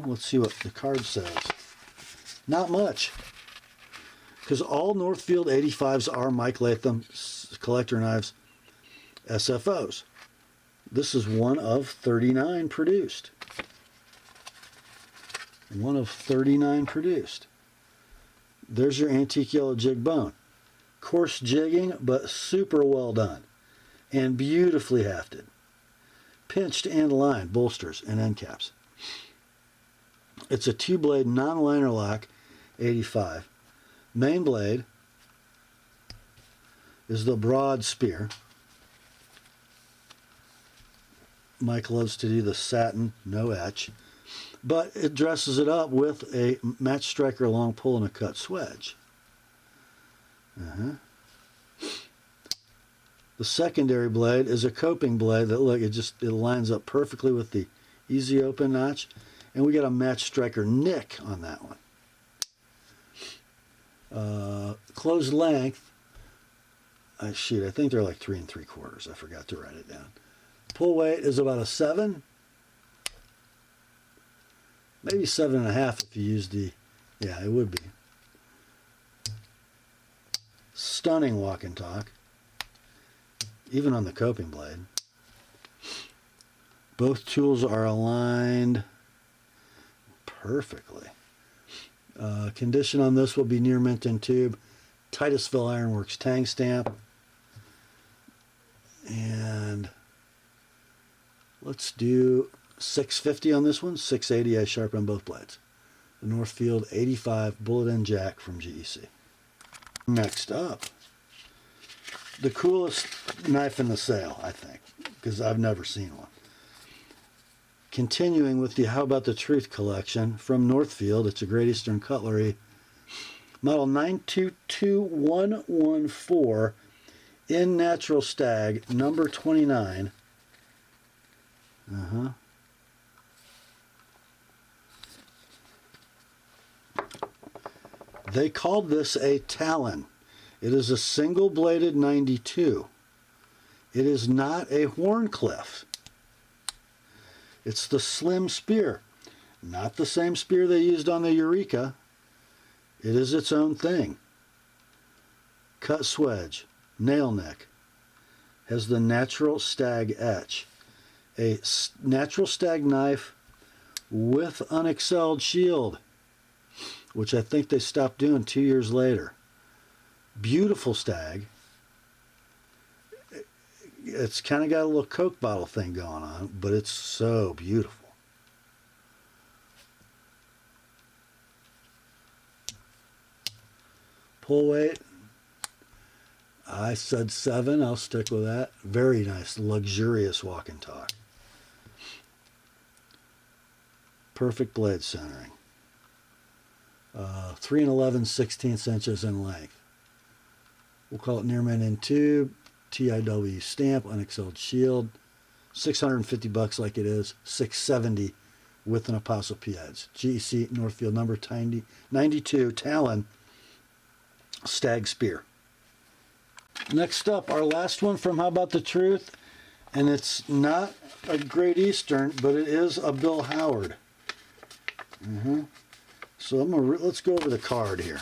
Let's see what the card says. Not much, because all Northfield 85s are Mike Latham Collector Knives SFOs. This is one of 39 produced. One of 39 produced. There's your antique yellow jig bone. Coarse jigging, but super well done. And beautifully hafted. Pinched and lined bolsters and end caps. It's a 2-blade non-liner lock 85. Main blade is the broad spear. Mike loves to do the satin, no etch. But it dresses it up with a match striker long pull and a cut swedge. The secondary blade is a coping blade that, look, it lines up perfectly with the easy open notch. And we got a match striker nick on that one. Closed length, I think they're like 3 3/4. I forgot to write it down. Pull weight is about a 7. Maybe 7.5 if you use the, yeah, it would be. Stunning walk and talk, even on the coping blade. Both tools are aligned perfectly. Condition on this will be near mint in tube. Titusville Ironworks tang stamp. And let's do 650 on this one. 680 I sharpen both blades. The Northfield 85 bullet end jack from GEC. Next up, the coolest knife in the sale, I think, because I've never seen one. Continuing with the How About the Truth collection from Northfield, it's a Great Eastern Cutlery, model 922114 in natural stag, number 29. They called this a Talon. It is a single-bladed 92. It is not a Horncliffe. It's the slim spear. Not the same spear they used on the Eureka. It is its own thing. Cut swedge, nail neck. Has the natural stag etch. A natural stag knife with unexcelled shield, which I think they stopped doing 2 years later. Beautiful stag. It's kind of got a little Coke bottle thing going on, but it's so beautiful. Pull weight, I said 7. I'll stick with that. Very nice, luxurious walk and talk. Perfect blade centering. 3 11/16 inches in length. We'll call it near mint in tube. TIW stamp, unexcelled shield. $650 like it is. $670 with an ApostleP edge. GEC Northfield number 92 Talon stag spear. Next up, our last one from How About the Truth, and it's not a Great Eastern, but it is a Bill Howard. So let's go over the card here.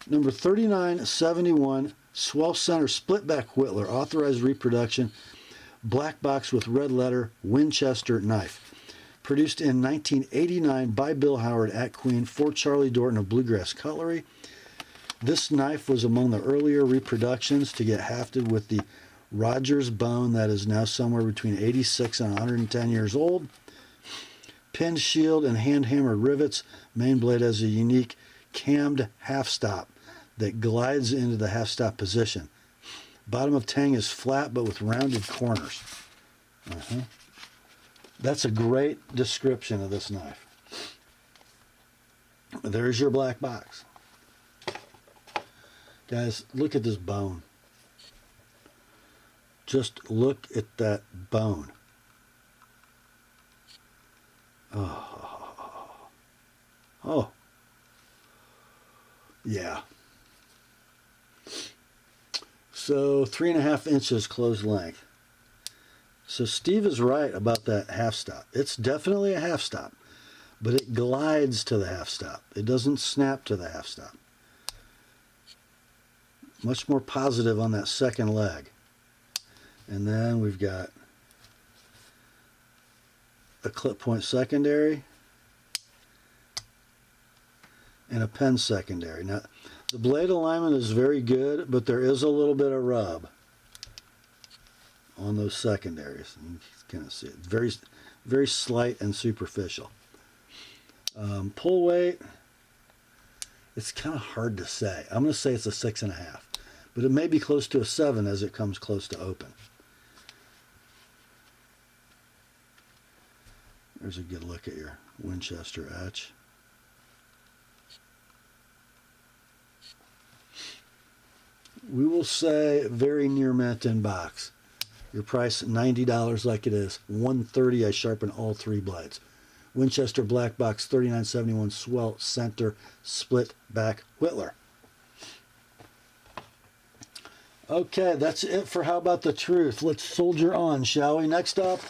Number 3971, swell center split back Whittler, authorized reproduction, black box with red letter, Winchester knife. Produced in 1989 by Bill Howard at Queen for Charlie Dorton of Bluegrass Cutlery. This knife was among the earlier reproductions to get hafted with the Rogers bone that is now somewhere between 86 and 110 years old. Pinned shield and hand-hammered rivets. Main blade has a unique cammed half stop that glides into the half stop position. Bottom of tang is flat but with rounded corners. That's a great description of this knife. There's your black box. Guys, look at this bone. Just look at that bone. Oh. Yeah. So 3.5 inches closed length. So Steve is right about that half stop. It's definitely a half stop, but it glides to the half stop. It doesn't snap to the half stop. Much more positive on that second leg. And then we've got a clip point secondary and a pen secondary. Now, the blade alignment is very good, but there is a little bit of rub on those secondaries. You can kind of see it. Very, very slight and superficial. Pull weight, it's kind of hard to say. I'm going to say it's a 6.5, but it may be close to a 7 as it comes close to open. There's a good look at your Winchester etch. We will say very near mint in box. Your price $90 like it is. $130 I sharpen all 3 blades. Winchester black box 3971 swell center split back whittler. Okay, that's it for How About the Truth. Let's soldier on, shall we? Next up,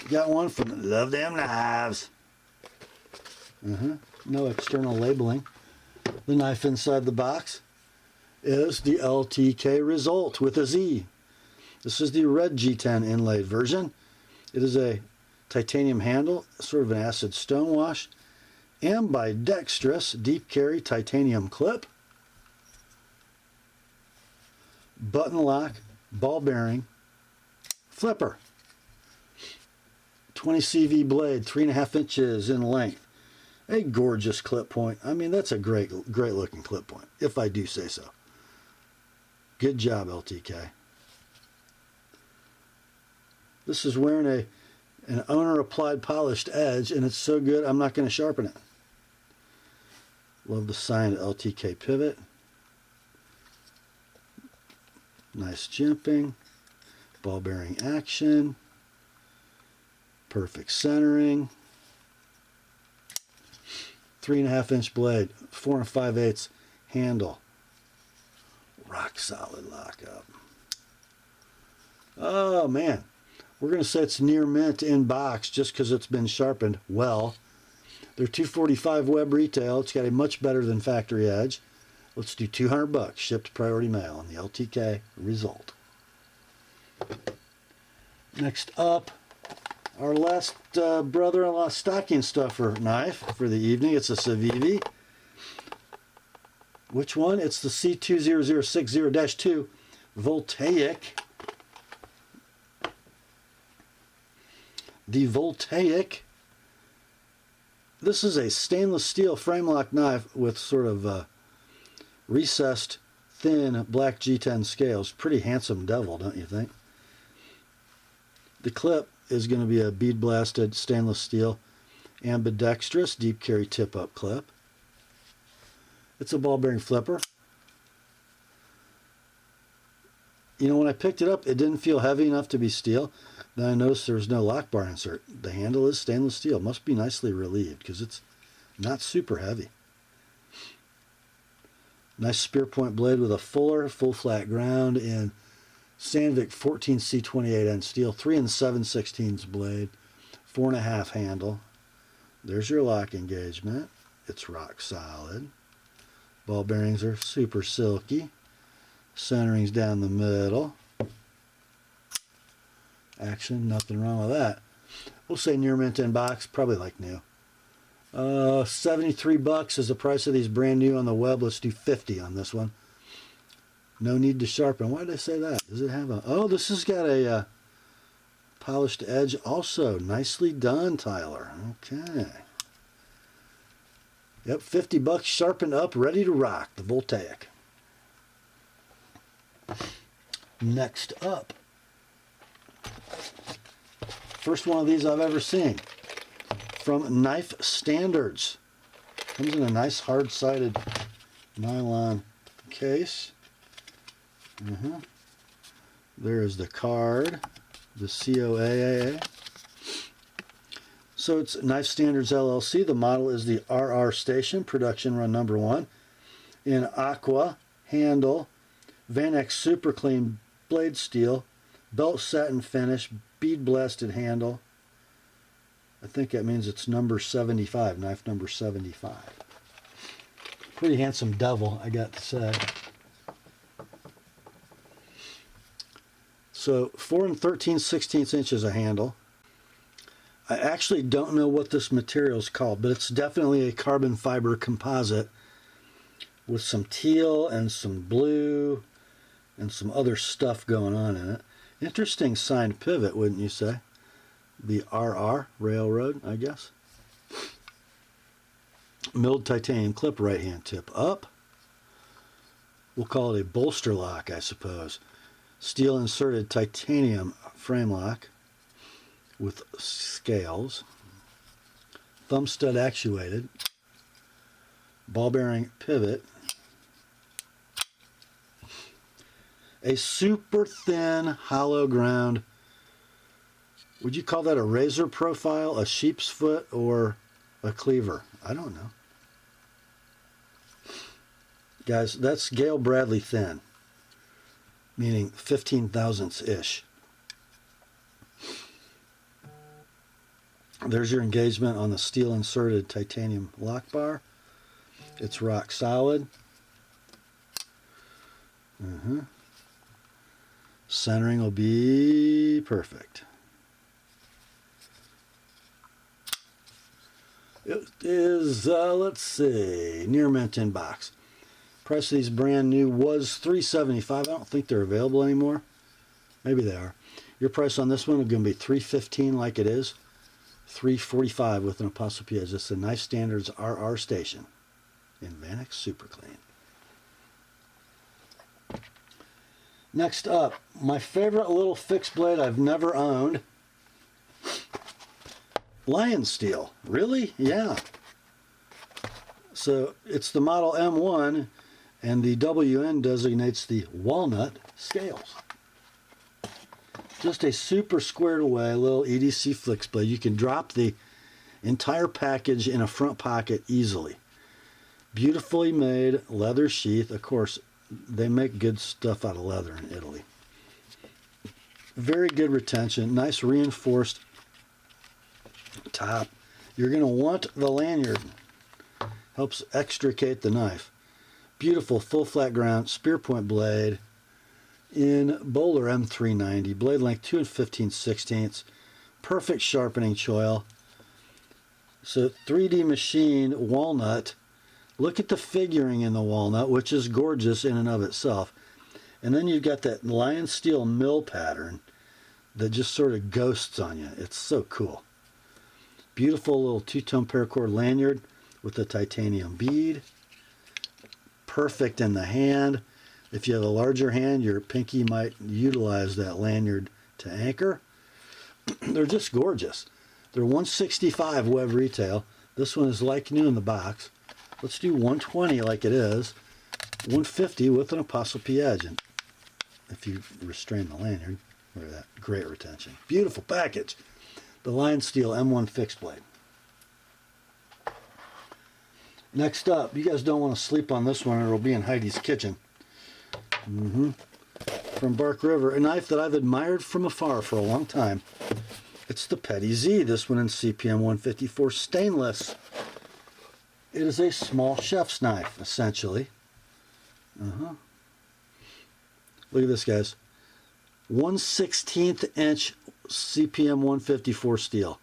got one from Love Them Knives. No external labeling. The knife inside the box is the LTK Rezult with a Z. This is the red G10 inlaid version. It is a titanium handle, sort of an acid stonewash, ambidextrous deep carry titanium clip, button lock, ball bearing, flipper, 20 CV blade, 3.5 inches in length. A gorgeous clip point. I mean, that's a great looking clip point, if I do say so. Good job, LTK. This is wearing an owner applied polished edge, and it's so good I'm not going to sharpen it. Love the signed LTK pivot. Nice jimping, ball bearing action, perfect centering, 3.5 inch blade, 4 5/8 handle, rock solid lockup. Oh man, we're going to say it's near mint in box just because it's been sharpened well. They're $245 web retail. It's got a much better than factory edge. Let's do $200 shipped priority mail on the LTK Rezult. Next up, our last brother-in-law stocking stuffer knife for the evening. It's a Civivi. Which one? It's the C20060-2 Voltaic. The Voltaic. This is a stainless steel frame lock knife with sort of recessed, thin black G10 scales. Pretty handsome devil, don't you think? The clip is going to be a bead blasted stainless steel ambidextrous deep carry tip up clip. It's a ball bearing flipper. You know, when I picked it up, it didn't feel heavy enough to be steel. Then I noticed there was no lock bar insert. The handle is stainless steel. Must be nicely relieved because it's not super heavy. Nice spear point blade with a full flat ground in Sandvik 14C28N steel, 3 7/16 blade, 4.5 handle. There's your lock engagement. It's rock solid. Ball bearings are super silky. Centering's down the middle. Action, nothing wrong with that. We'll say near mint in box, probably like new. $73 is the price of these brand new on the web. Let's do $50 on this one. No need to sharpen. Why did I say that? Does it have a... Oh, this has got a polished edge also. Nicely done, Tyler. Okay. Yep, $50 sharpened up, ready to rock. The Voltaic. Next up. First one of these I've ever seen. From Knife Standards. Comes in a nice hard-sided nylon case. There is the card, the COAA. So it's Knife Standards LLC. The model is the RR Station, production run number 1. In aqua, handle, Vanex Super Clean blade steel, belt satin finish, bead blasted handle. I think that means it's number 75, knife number 75. Pretty handsome devil, I got to say. So 4 13/16 inches a handle. I actually don't know what this material is called, but it's definitely a carbon fiber composite with some teal and some blue and some other stuff going on in it. Interesting signed pivot, wouldn't you say? The RR Railroad, I guess. Milled titanium clip, right hand tip up. We'll call it a bolster lock, I suppose. Steel inserted titanium frame lock with scales. thumb stud actuated, ball bearing pivot, a super thin hollow ground. Would you call that a razor profile, a sheep's foot, or a cleaver? I don't know. Guys, that's Gale Bradley thin, meaning 15 thousandths-ish. There's your engagement on the steel inserted titanium lock bar. It's rock solid. Centering will be perfect. It is, let's see, near mint in box. Price of these brand new was $375. I don't think they're available anymore. Maybe they are. Your price on this one is going to be $315 like it is. $345 with an apostrophe edge. It's the Knife Standards RR Station in Vanex Super Clean. Next up, my favorite little fixed blade I've never owned. Lion steel. Really? Yeah. So it's the model M1, and the WN designates the walnut scales. Just a super squared away little EDC flex blade. You can drop the entire package in a front pocket easily. Beautifully made leather sheath. Of course, they make good stuff out of leather in Italy. Very good retention. Nice reinforced top. You're going to want the lanyard. Helps extricate the knife. Beautiful full flat ground spear point blade in Bowler M390. Blade length 2 15/16. Perfect sharpening choil. So 3D machined walnut. Look at the figuring in the walnut, which is gorgeous in and of itself. And then you've got that lion steel mill pattern that just sort of ghosts on you. It's so cool. Beautiful little two-tone paracord lanyard with the titanium bead. Perfect in the hand. If you have a larger hand, your pinky might utilize that lanyard to anchor. They're just gorgeous. They're $165 web retail. This one is like new in the box. Let's do $120 like it is. $150 with an apostrophe edge. And if you restrain the lanyard, look at that. Great retention. Beautiful package. The Lion Steel M1 fixed blade. Next up, you guys don't want to sleep on this one, or it'll be in Heidi's kitchen. From Bark River, a knife that I've admired from afar for a long time. It's the Petty Z, this one in CPM 154 stainless. It is a small chef's knife, essentially. Look at this, guys. 1/16 inch CPM 154 steel.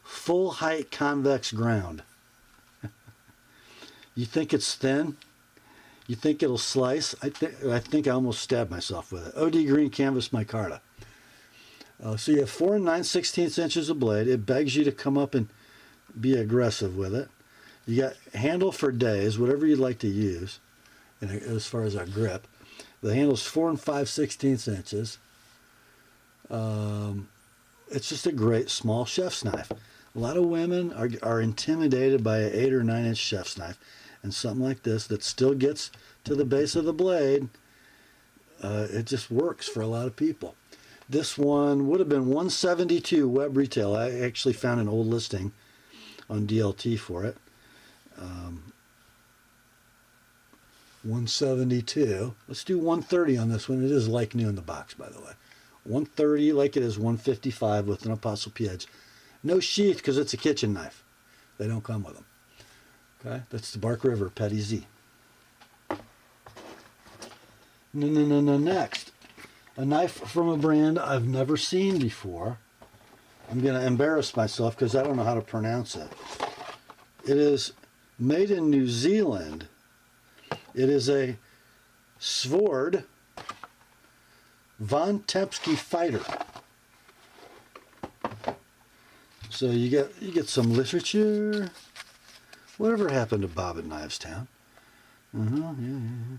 Full height convex ground. You think it's thin? You think it'll slice? I think I almost stabbed myself with it. OD green canvas micarta. So you have 4 9/16 inches of blade. It begs you to come up and be aggressive with it. You got handle for days, whatever you'd like to use, and as far as our grip. The handle's 4 5/16 inches. It's just a great small chef's knife. A lot of women are intimidated by an 8 or 9 inch chef's knife, and something like this that still gets to the base of the blade, it just works for a lot of people. This one would have been $172 web retail. I actually found an old listing on DLT for it. $172. Let's do $130 on this one. It is like new in the box, by the way. $130 like it is $155 with an apostrophe edge. No sheath because it's a kitchen knife. They don't come with them. Okay, that's the Bark River Petty Z. Next, a knife from a brand I've never seen before. I'm going to embarrass myself because I don't know how to pronounce it. It is made in New Zealand. It is a Svord Von Tempsky fighter. So you get some literature. Whatever happened to Bob at Knivestown? Yeah.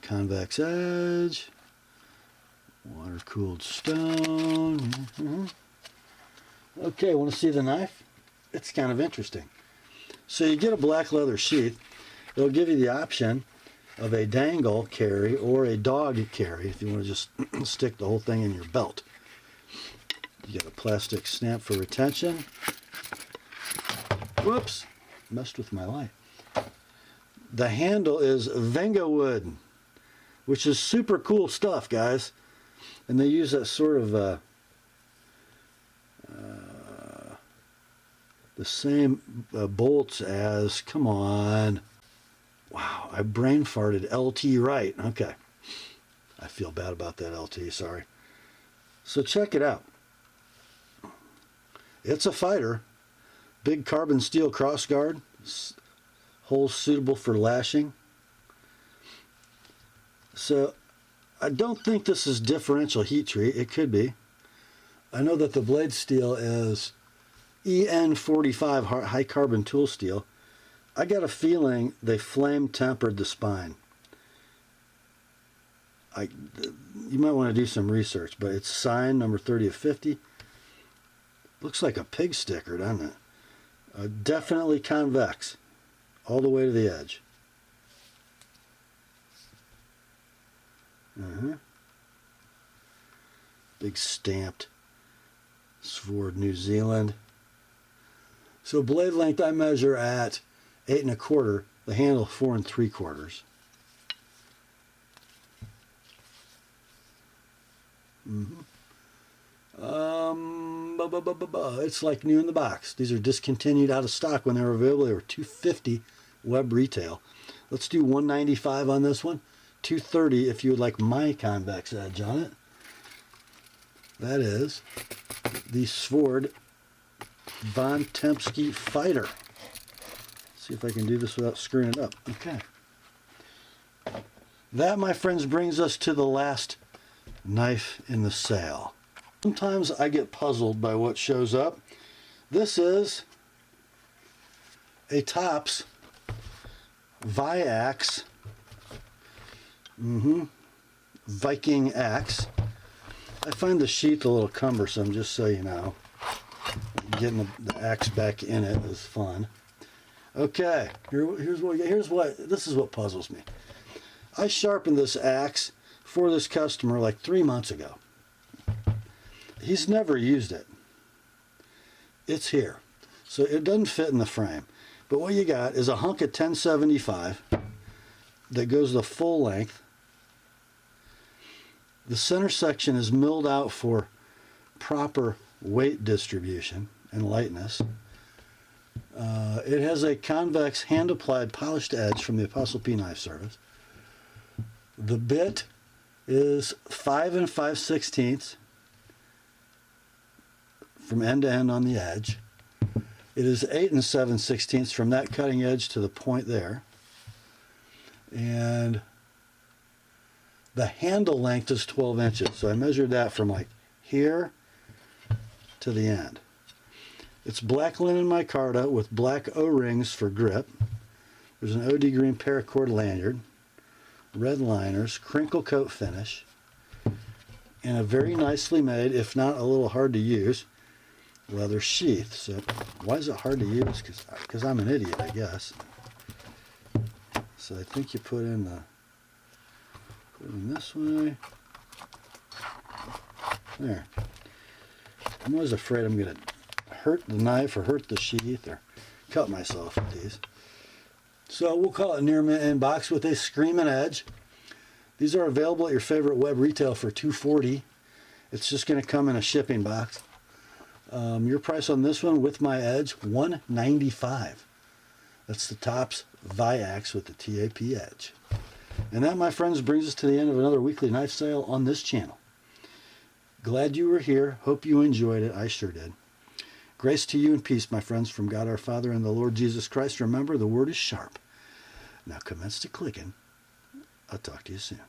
Convex edge. Water-cooled stone. Okay, want to see the knife? It's kind of interesting. So you get a black leather sheath. It'll give you the option of a dangle carry or a dog carry if you want to just stick the whole thing in your belt. You get a plastic snap for retention. Whoops, messed with my light. The handle is Venga wood, which is super cool stuff, guys. And they use that sort of the same bolts as, come on. Wow, I brain farted LT right. Okay. I feel bad about that LT, sorry. So check it out. It's a fighter. Big carbon steel crossguard. Holes suitable for lashing. So I don't think this is differential heat treat. It could be. I know that the blade steel is EN45 high carbon tool steel. I got a feeling they flame tempered the spine. You might want to do some research, but it's signed number 30 of 50. Looks like a pig sticker, doesn't it? Definitely convex, all the way to the edge. Big stamped Sword New Zealand. So blade length I measure at 8 1/4. The handle 4 3/4. It's like new in the box. These are discontinued, out of stock. When they were available, they were $250 web retail. Let's do $195 on this one. $230 if you would like my convex edge on it. That is the Sword Von Tempsky Fighter. See if I can do this without screwing it up. Okay. That, my friends, brings us to the last knife in the sale. Sometimes I get puzzled by what shows up. This is a Tops Vi-Axe Viking axe. I find the sheath a little cumbersome, just so you know. Getting the axe back in it is fun. Okay, this is what puzzles me. I sharpened this axe for this customer like 3 months ago. He's never used it. It's here. So it doesn't fit in the frame. But what you got is a hunk of 1075 that goes the full length. The center section is milled out for proper weight distribution and lightness. It has a convex hand-applied polished edge from the TheApostleP Knife Service. The bit is 5 5/16 from end to end on the edge. It is 8 7/16 from that cutting edge to the point there. And the handle length is 12 inches. So I measured that from like here to the end. It's black linen micarta with black O-rings for grip. There's an OD green paracord lanyard, red liners, crinkle coat finish, and a very nicely made, if not a little hard to use, leather sheath. So why is it hard to use? Because I'm an idiot, I guess. So I think you put in this way. There. I'm always afraid I'm going to hurt the knife or hurt the sheath or cut myself with these. So we'll call it near mint in box with a screaming edge. These are available at your favorite web retail for $240. It's just going to come in a shipping box. Your price on this one with my edge, $195. That's the Tops Vi-Axe with the TAP edge. And that, my friends, brings us to the end of another weekly knife sale on this channel. Glad you were here. Hope you enjoyed it. I sure did. Grace to you and peace, my friends, from God our Father and the Lord Jesus Christ. Remember, the word is sharp. Now commence to clicking. I'll talk to you soon.